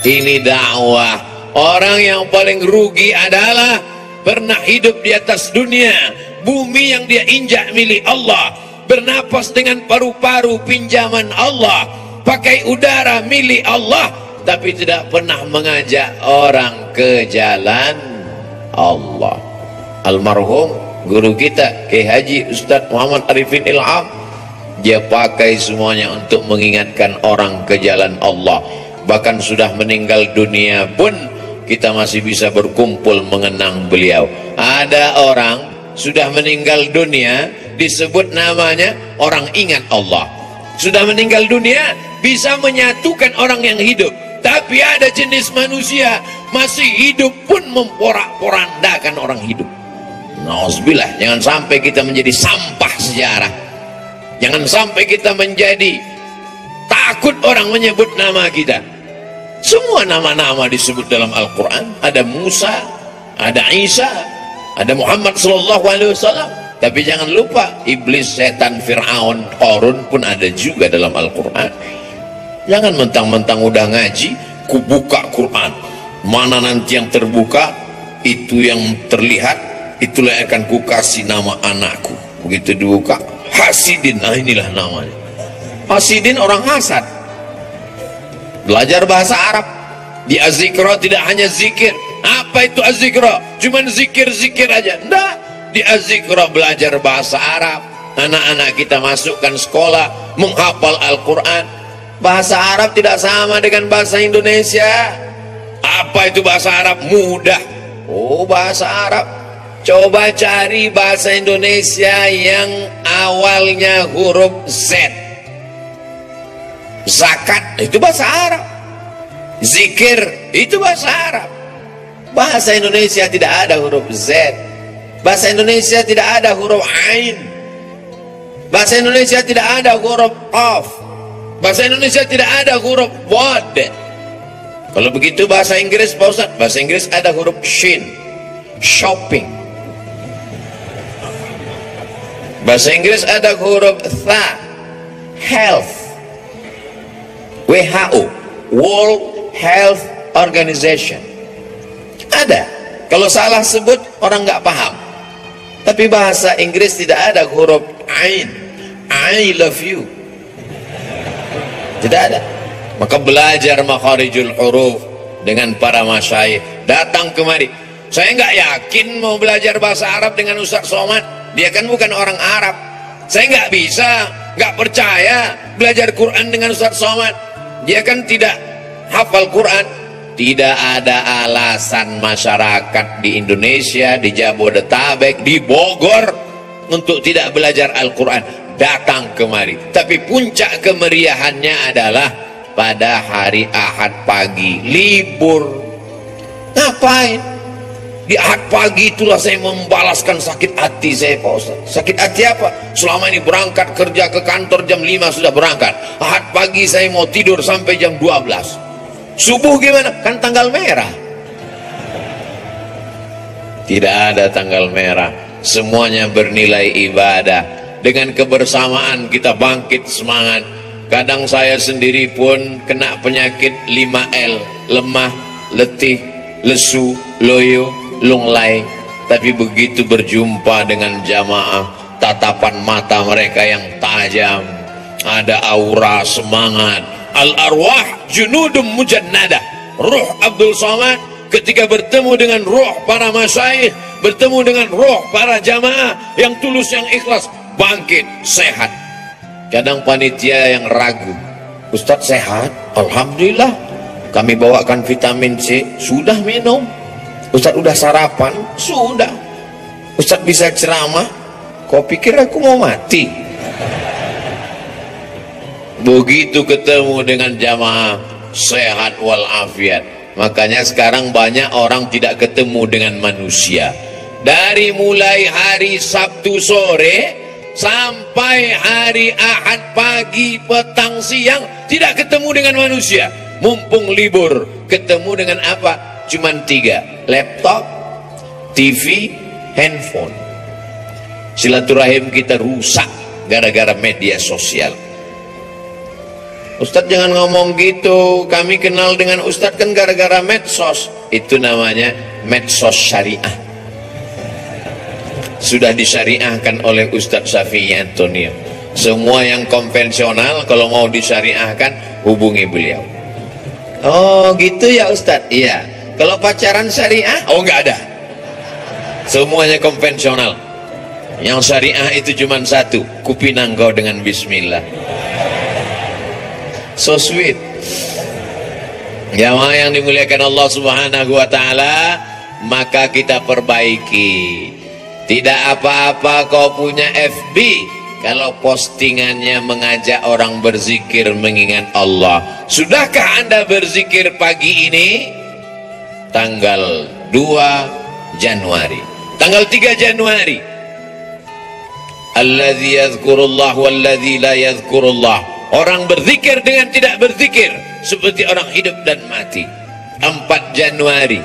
ini dakwah. Orang yang paling rugi adalah pernah hidup di atas dunia, bumi yang dia injak milik Allah, bernapas dengan paru-paru pinjaman Allah, pakai udara milik Allah, tapi tidak pernah mengajak orang ke jalan Allah. Almarhum guru kita Kiai Haji Ustadz Muhammad Arifin Ilham, dia pakai semuanya untuk mengingatkan orang ke jalan Allah. Bahkan sudah meninggal dunia pun kita masih bisa berkumpul mengenang beliau. Ada orang sudah meninggal dunia, disebut namanya orang ingat Allah. Sudah meninggal dunia bisa menyatukan orang yang hidup. Tapi ada jenis manusia masih hidup pun memporak-porandakan orang hidup. Nauzubillah, jangan sampai kita menjadi sampah sejarah. Jangan sampai kita menjadi takut orang menyebut nama kita. Semua nama-nama disebut dalam Al-Quran. Ada Musa, ada Isa, ada Muhammad SAW. Tapi jangan lupa iblis, setan, Fir'aun, Qarun pun ada juga dalam Al-Quran. Jangan mentang-mentang udah ngaji, ku buka Quran, mana nanti yang terbuka, itu yang terlihat, itulah yang akan ku kasih nama anakku. Begitu dibuka, Hasidin, nah inilah namanya. Hasidin orang hasad. Belajar bahasa Arab. Di Az-Zikra tidak hanya zikir. Apa itu Az-Zikra? Cuman zikir-zikir aja. Enggak. Di Az-Zikra belajar bahasa Arab. Anak-anak kita masukkan sekolah, menghafal Al-Quran. Bahasa Arab tidak sama dengan bahasa Indonesia. Apa itu bahasa Arab? Mudah. Oh, bahasa Arab. Coba cari bahasa Indonesia yang awalnya huruf Z. Zakat itu bahasa Arab. Zikir itu bahasa Arab. Bahasa Indonesia tidak ada huruf Z. Bahasa Indonesia tidak ada huruf Ain. Bahasa Indonesia tidak ada huruf Qaf. Bahasa Indonesia tidak ada huruf Wad. Kalau begitu bahasa Inggris, Pak Ustaz, bahasa Inggris ada huruf Shin. Shopping. Bahasa Inggris ada huruf Tha. Health. WHO, World Health Organization. Ada. Kalau salah sebut orang nggak paham. Tapi bahasa Inggris tidak ada huruf Ain. I love you. Tidak ada. Maka belajar makharijul huruf dengan para masyayikh. Datang kemari. Saya nggak yakin mau belajar bahasa Arab dengan Ustaz Somad. Dia kan bukan orang Arab. Saya nggak bisa, nggak percaya belajar Quran dengan Ustaz Somad. Dia kan tidak hafal Quran. Tidak ada alasan masyarakat di Indonesia, di Jabodetabek, di Bogor untuk tidak belajar Al-Quran. Datang kemari. Tapi puncak kemeriahannya adalah pada hari Ahad pagi, libur. Ngapain? Di Ahad pagi itulah saya membalaskan sakit hati saya, Pak Ustaz. Sakit hati apa? Selama ini berangkat kerja ke kantor jam 5 sudah berangkat. Ahad pagi saya mau tidur sampai jam 12. Subuh gimana? Kan tanggal merah. Tidak ada tanggal merah. Semuanya bernilai ibadah. Dengan kebersamaan kita bangkit semangat. Kadang saya sendiri pun kena penyakit 5L. Lemah, letih, lesu, loyo, lunglai. Tapi begitu berjumpa dengan jamaah, tatapan mata mereka yang tajam, ada aura semangat. Al-arwah junudum mujannada. Ruh Abdul Somad ketika bertemu dengan ruh para masyayikh, bertemu dengan ruh para jamaah yang tulus, yang ikhlas, bangkit, sehat. Kadang panitia yang ragu, Ustadz sehat? Alhamdulillah. Kami bawakan vitamin C, sudah minum. Ustadz udah sarapan? Sudah. Ustadz bisa ceramah? Kau pikir aku mau mati? Begitu ketemu dengan jamaah, sehat walafiat. Makanya sekarang banyak orang tidak ketemu dengan manusia. Dari mulai hari Sabtu sore sampai hari Ahad pagi, petang, siang, tidak ketemu dengan manusia. Mumpung libur, ketemu dengan apa? Cuman 3, laptop, TV, handphone. Silaturahim kita rusak gara-gara media sosial. Ustadz jangan ngomong gitu, kami kenal dengan Ustadz kan gara-gara medsos. Itu namanya medsos syariah. Sudah disyariahkan oleh Ustadz Syafi'i Antonio. Semua yang konvensional kalau mau disyariahkan hubungi beliau. Oh gitu ya Ustadz? Iya. Kalau pacaran syariah? Oh nggak ada. Semuanya konvensional. Yang syariah itu cuma satu, kupinang kau dengan bismillah. So sweet. Jamaah yang dimuliakan Allah Subhanahu wa taala, maka kita perbaiki. Tidak apa-apa kau punya FB kalau postingannya mengajak orang berzikir mengingat Allah. Sudahkah Anda berzikir pagi ini? Tanggal 2 Januari, tanggal 3 Januari, alladzi yadhkurullah walladzi la yadhkurullah. Orang berzikir dengan tidak berzikir seperti orang hidup dan mati. 4 Januari,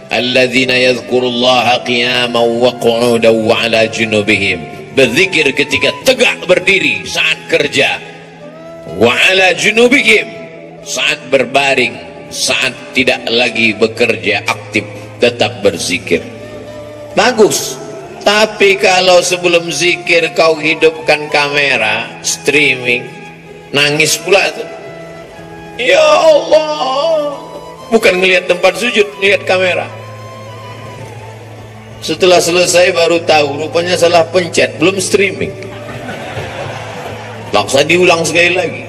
alladzina yadhkurullaha qiyaman wa qu'udan wa 'ala junubihim. Berzikir ketika tegak berdiri saat kerja, wa 'ala junubihim, saat berbaring, saat tidak lagi bekerja aktif, tetap berzikir. Bagus. Tapi kalau sebelum zikir kau hidupkan kamera streaming, nangis pula tuh. Ya Allah, bukan ngelihat tempat sujud, lihat kamera. Setelah selesai baru tahu rupanya salah pencet, belum streaming. Paksa diulang sekali lagi.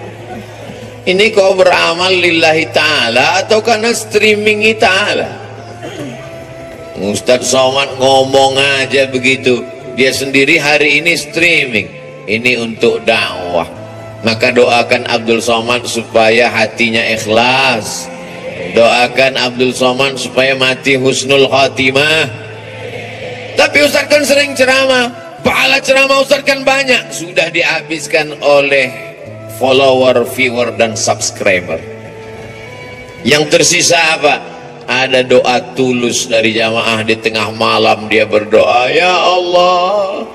Ini kau beramal lillahi ta'ala atau karena streamingi ta'ala? Ustadz Somad ngomong aja begitu, dia sendiri hari ini streaming. Ini untuk dakwah. Maka doakan Abdul Somad supaya hatinya ikhlas. Doakan Abdul Somad supaya mati husnul khatimah. Tapi Ustadz kan sering ceramah, pahala ceramah Ustadz kan banyak, sudah dihabiskan oleh follower, viewer, dan subscriber. Yang tersisa apa? Ada doa tulus dari jamaah di tengah malam, dia berdoa, ya Allah,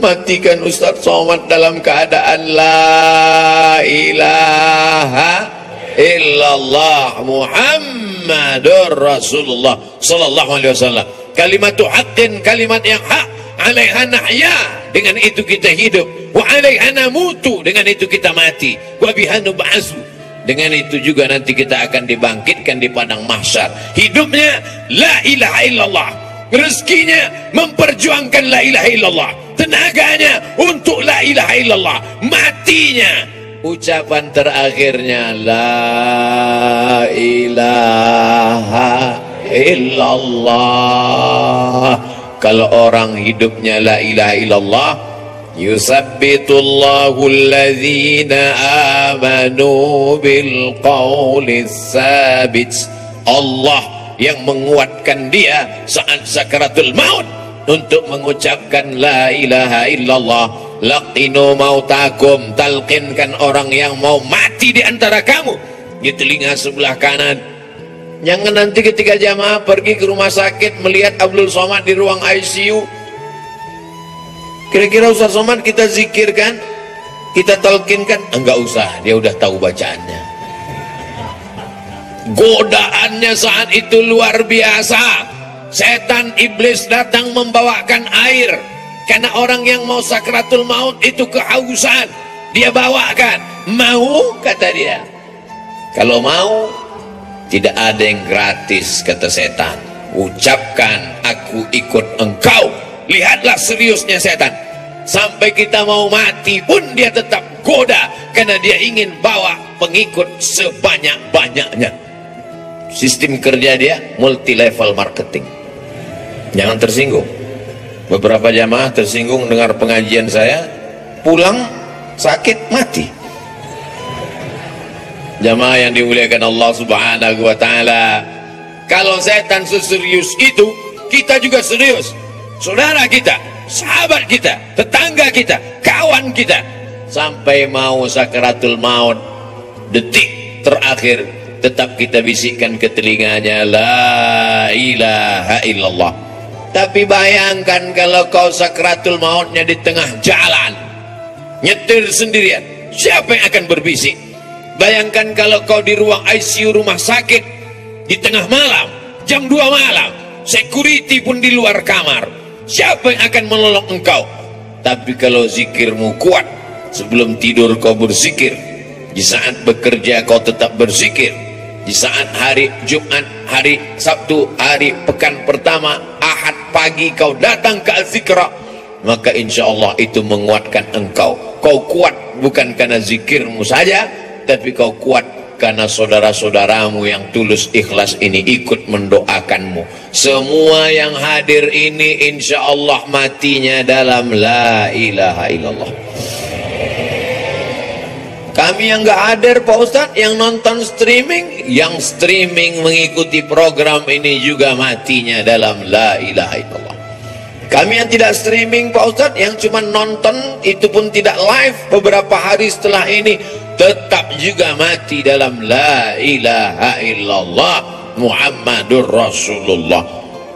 matikan Ustadz Somad dalam keadaan la ilaha illallah Muhammadur Rasulullah sallallahu alaihi wasallam. Kalimatu haqqin, kalimat yang hak, alaiha nahya, dengan itu kita hidup, wa alaiha namutu, dengan itu kita mati, wa biha nub'atsu, dengan itu juga nanti kita akan dibangkitkan di padang mahsyar. Hidupnya la ilaha illallah, rezekinya memperjuangkan la ilaha illallah, tenaganya untuk la ilaha illallah, matinya ucapan terakhirnya la ilaha illallah. Kalau orang hidupnya la ilaha illallah, yusabbitullahu alladhina amanu bil qawli tsabit. Allah yang menguatkan dia saat sakaratul maut untuk mengucapkan la ilaha illallah. Laqinu mautakum, talqinkan orang yang mau mati di antara kamu di telinga sebelah kanan. Jangan nanti ketika jamaah pergi ke rumah sakit melihat Abdul Somad di ruang ICU, kira-kira Ustaz Somad kita zikirkan, kita talqinkan? Enggak usah, dia udah tahu bacaannya. Godaannya saat itu luar biasa. Setan iblis datang membawakan air, karena orang yang mau sakratul maut itu kehausan, dia bawakan. Mau? Kata dia. Kalau mau, tidak ada yang gratis, kata setan. Ucapkan, aku ikut engkau. Lihatlah seriusnya setan. Sampai kita mau mati pun dia tetap goda, karena dia ingin bawa pengikut sebanyak-banyaknya. Sistem kerja dia multi level marketing. Jangan tersinggung. Beberapa jamaah tersinggung dengar pengajian saya, pulang sakit mati. Jamaah yang dimuliakan Allah Subhanahu wa taala, kalau setan seserius itu, kita juga serius. Saudara kita, sahabat kita, tetangga kita, kawan kita, sampai mau sakaratul maut, detik terakhir tetap kita bisikkan ke telinganya, la ilaha illallah. Tapi bayangkan kalau kau sakratul mautnya di tengah jalan, nyetir sendirian, siapa yang akan berbisik? Bayangkan kalau kau di ruang ICU rumah sakit di tengah malam, jam 2 malam, security pun di luar kamar, siapa yang akan menolong engkau? Tapi kalau zikirmu kuat, sebelum tidur kau berzikir, di saat bekerja kau tetap berzikir, di saat hari Jumat, hari Sabtu, hari pekan pertama, Ahad pagi kau datang ke Al-Zikra, maka insya Allah itu menguatkan engkau. Kau kuat bukan karena zikirmu saja, tapi kau kuat karena saudara-saudaramu yang tulus ikhlas ini ikut mendoakanmu. Semua yang hadir ini insya Allah matinya dalam la ilaha illallah. Kami yang gak hadir Pak Ustadz, yang nonton streaming, yang streaming mengikuti program ini juga matinya dalam la ilaha illallah. Kami yang tidak streaming Pak Ustadz, yang cuma nonton, itu pun tidak live, beberapa hari setelah ini tetap juga mati dalam la ilaha illallah Muhammadur Rasulullah.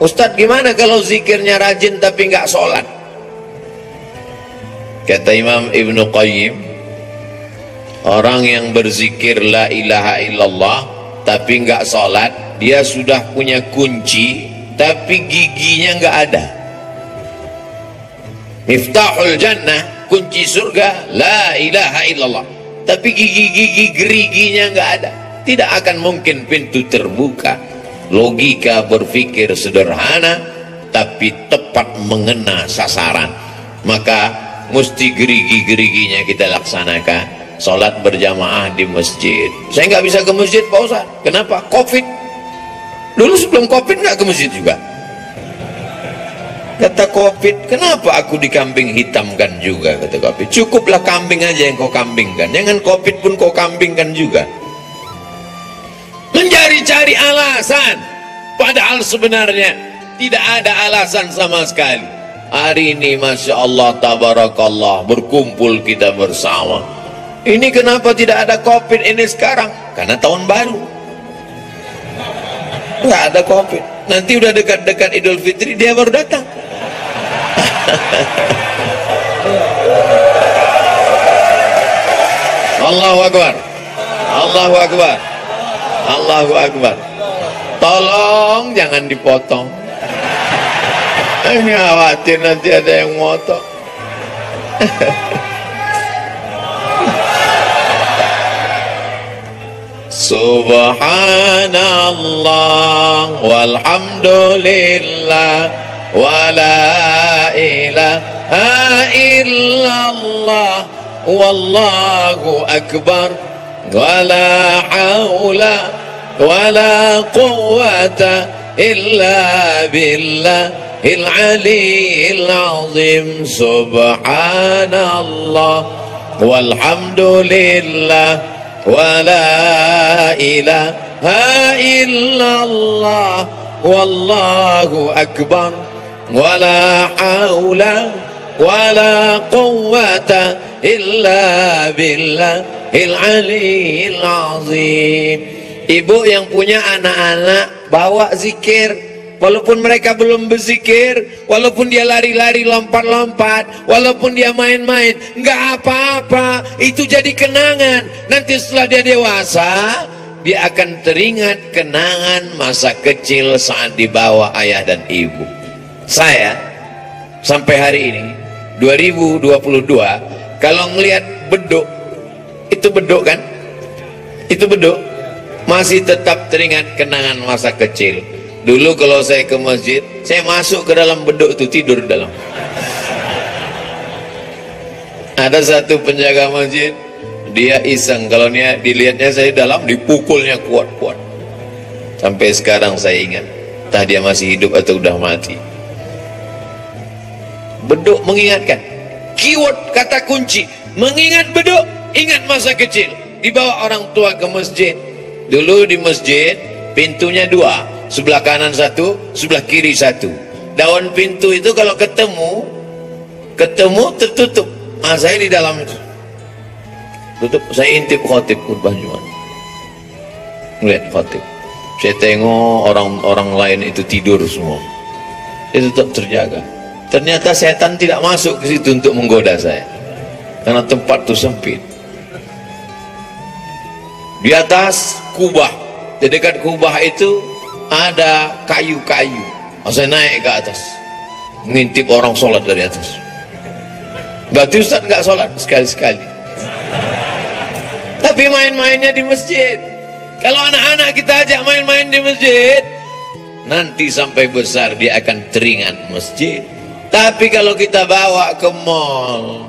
Ustadz, gimana kalau zikirnya rajin tapi nggak sholat? Kata Imam Ibnu Qayyim, orang yang berzikir la ilaha illallah tapi nggak sholat, dia sudah punya kunci tapi giginya nggak ada. Miftahul jannah, kunci surga, la ilaha illallah, tapi gigi-gigi geriginya nggak ada, tidak akan mungkin pintu terbuka. Logika berpikir sederhana tapi tepat mengena sasaran. Maka mesti gerigi-geriginya kita laksanakan. Sholat berjamaah di masjid. Saya nggak bisa ke masjid Pak Ustaz. Kenapa? Covid. Dulu sebelum Covid nggak ke masjid juga. Kata Covid, kenapa aku dikambing hitamkan juga? Kata Covid, cukuplah kambing aja yang kau kambingkan, jangan Covid pun kau kambingkan juga. Mencari-cari alasan, padahal sebenarnya tidak ada alasan sama sekali. Hari ini Masya Allah, Tabarakallah, berkumpul kita bersama. Ini kenapa tidak ada Covid ini sekarang? Karena tahun baru nggak ada Covid. Nanti udah dekat-dekat Idul Fitri dia baru datang. Allahu Akbar, Allahu Akbar, Allahu Akbar. Tolong jangan dipotong. Ini khawatir nanti ada yang motong. Subhanallah walhamdulillah wa la ilaha illallah wallahu akbar wa la hawla wa la quwwata illa billahil aliyyil azim. Subhanallah walhamdulillah wa la ilaha illallah wallahu akbar wa la hawla wa la quwwata illa billahil aliyyil azim. Ibu yang punya anak-anak, bawa zikir. Walaupun mereka belum berzikir, walaupun dia lari-lari, lompat-lompat, walaupun dia main-main, nggak apa-apa, itu jadi kenangan. Nanti setelah dia dewasa, dia akan teringat kenangan masa kecil saat dibawa ayah dan ibu. Saya sampai hari ini 2022, kalau ngelihat beduk, itu beduk kan, itu beduk, masih tetap teringat kenangan masa kecil. Dulu kalau saya ke masjid, saya masuk ke dalam beduk itu, tidur dalam. Ada satu penjaga masjid, dia iseng, kalau dia dilihatnya saya dalam, dipukulnya kuat-kuat. Sampai sekarang saya ingat, entah dia masih hidup atau udah mati. Beduk mengingatkan, keyword kata kunci, mengingat beduk, ingat masa kecil. Dibawa orang tua ke masjid. Dulu di masjid, pintunya dua, sebelah kanan satu, sebelah kiri satu. Daun pintu itu kalau ketemu tertutup. Nah, saya di dalam itu tutup, saya intip khotib khutbah Jumat. Lihat khatib. Saya tengok orang-orang lain itu tidur semua. Itu tetap terjaga. Ternyata setan tidak masuk ke situ untuk menggoda saya. Karena tempat itu sempit. Di atas kubah, di dekat kubah itu ada kayu-kayu. Saya naik ke atas, ngintip orang sholat dari atas. Berarti Ustaz nggak sholat sekali-sekali. Tapi main-mainnya di masjid. Kalau anak-anak kita ajak main-main di masjid, nanti sampai besar dia akan teringat masjid. Tapi kalau kita bawa ke mall,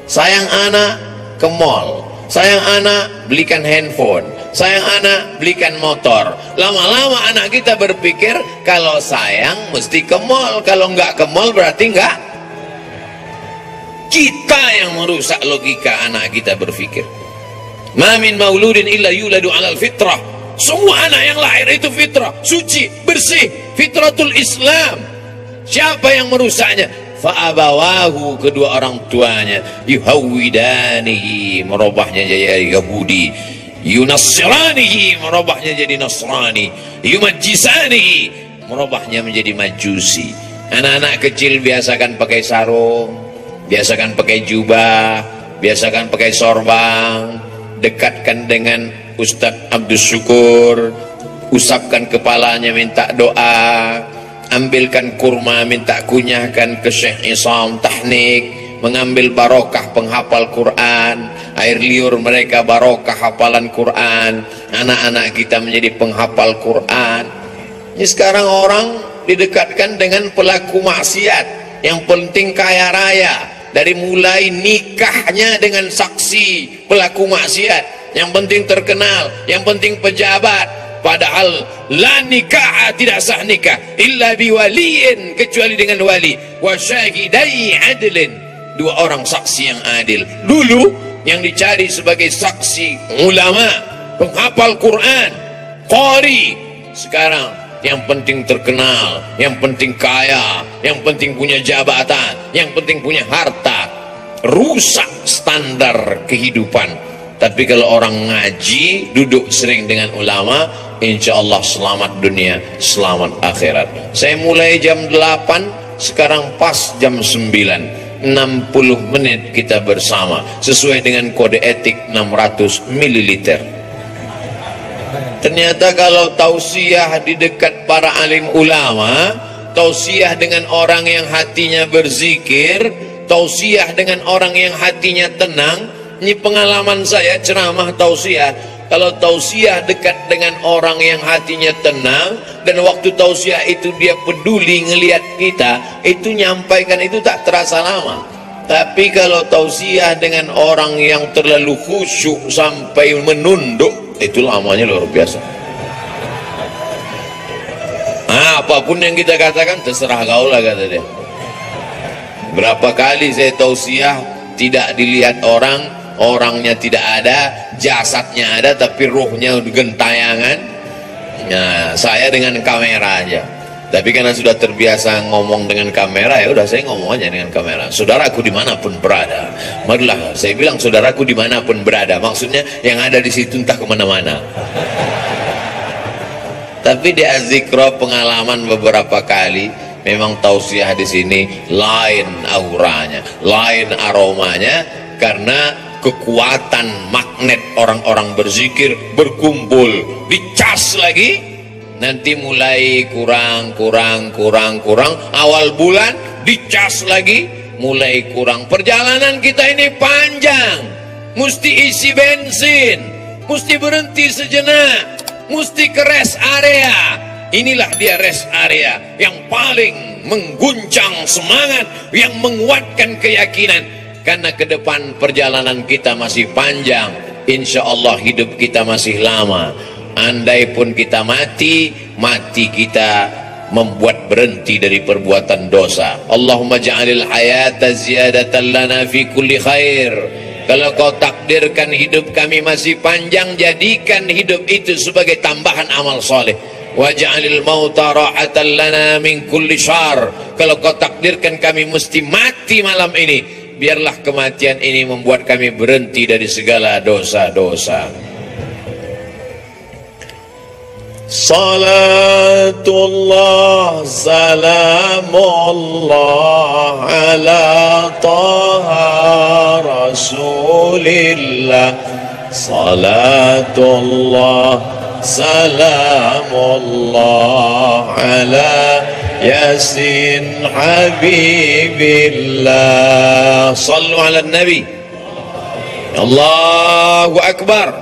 sayang anak ke mall, sayang anak belikan handphone, sayang anak belikan motor. Lama-lama anak kita berpikir kalau sayang mesti ke mall, kalau nggak ke mall berarti nggak. Kita yang merusak logika anak kita berpikir. Ma min mauludin illa yuladu 'alal fitrah. Semua anak yang lahir itu fitrah, suci, bersih, fitratul Islam. Siapa yang merusaknya? Fa'abawahu, kedua orang tuanya, yuhawwidanihi, merubahnya jadi Yahudi, yunassiranihi, merubahnya jadi Nasrani, yumajjisanihi, merubahnya menjadi Majusi. Anak-anak kecil biasakan pakai sarung, biasakan pakai jubah, biasakan pakai sorban, dekatkan dengan Ustadz Abdus Syukur, usapkan kepalanya minta doa, ambilkan kurma minta kunyahkan ke Syekh Isam Tahnik, mengambil barokah penghafal Quran, air liur mereka barokah hafalan Quran, anak-anak kita menjadi penghafal Quran. Ini sekarang orang didekatkan dengan pelaku maksiat, yang penting kaya raya, dari mulai nikahnya dengan saksi pelaku maksiat, yang penting terkenal, yang penting pejabat, padahal la nikah, tidak sah nikah illa biwaliin, kecuali dengan wali, wa syahidai adlin, dua orang saksi yang adil. Dulu yang dicari sebagai saksi ulama, penghafal Quran, qari. Sekarang yang penting terkenal, yang penting kaya, yang penting punya jabatan, yang penting punya harta. Rusak standar kehidupan. Tapi kalau orang ngaji, duduk sering dengan ulama, insya Allah selamat dunia, selamat akhirat. Saya mulai jam 8, sekarang pas jam 9, 60 menit kita bersama, sesuai dengan kode etik 600 ml. Ternyata kalau tausiah di dekat para alim ulama, tausiah dengan orang yang hatinya berzikir, tausiah dengan orang yang hatinya tenang. Ini pengalaman saya ceramah tausiah. Kalau tausiah dekat dengan orang yang hatinya tenang, dan waktu tausiah itu dia peduli ngelihat kita, itu nyampaikan itu tak terasa lama. Tapi kalau tausiah dengan orang yang terlalu khusyuk sampai menunduk, itu lamanya luar biasa. Apapun yang kita katakan terserah kau lah, kata dia. Berapa kali saya tausiah tidak dilihat orang, orangnya tidak ada, jasadnya ada tapi ruhnya gentayangan. Nah, saya dengan kamera aja. Tapi karena sudah terbiasa ngomong dengan kamera, ya udah saya ngomong aja dengan kamera. Saudaraku dimanapun berada, marilah, saya bilang saudaraku dimanapun berada, maksudnya yang ada di situ entah kemana-mana. Tapi di Azikra pengalaman beberapa kali, memang tausiah di sini lain auranya, lain aromanya, karena kekuatan magnet orang-orang berzikir berkumpul, dicas lagi, nanti mulai kurang, awal bulan dicas lagi, mulai kurang. Perjalanan kita ini panjang, mesti isi bensin, mesti berhenti sejenak, mesti ke rest area. Inilah dia rest area yang paling mengguncang semangat, yang menguatkan keyakinan. Karena ke depan perjalanan kita masih panjang, insya Allah hidup kita masih lama. Andai pun kita mati, mati kita membuat berhenti dari perbuatan dosa. Allahumma ja'alil hayata ziyadatan lana fi kulli khair. Kalau kau takdirkan hidup kami masih panjang, jadikan hidup itu sebagai tambahan amal soleh. Waj'alil mauta rahatan lana min kulli syarr. Kalau kau takdirkan kami mesti mati malam ini, biarlah kematian ini membuat kami berhenti dari segala dosa-dosa. Salatullah salamullah ala taha rasulillah. Salatullah salamullah ala yasin habibillah. Sallu ala nabi. Allahu akbar,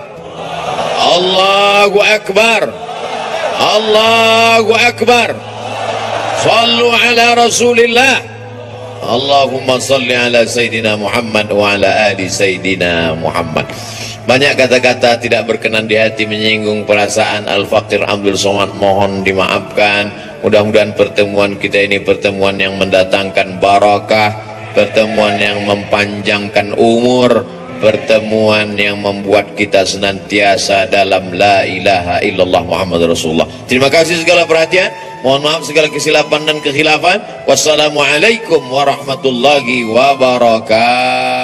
Allahu akbar, Allahu akbar. Sallu ala rasulillah. Allahumma salli ala Sayyidina Muhammad wa ala ali Sayyidina Muhammad. Banyak kata-kata tidak berkenan di hati, menyinggung perasaan Al-Faqir Abdul Somad, mohon dimaafkan. Mudah-mudahan pertemuan kita ini pertemuan yang mendatangkan barakah, pertemuan yang mempanjangkan umur, pertemuan yang membuat kita senantiasa dalam la ilaha illallah Muhammad Rasulullah. Terima kasih segala perhatian, mohon maaf segala kesilapan dan kekhilafan. Wassalamualaikum warahmatullahi wabarakatuh.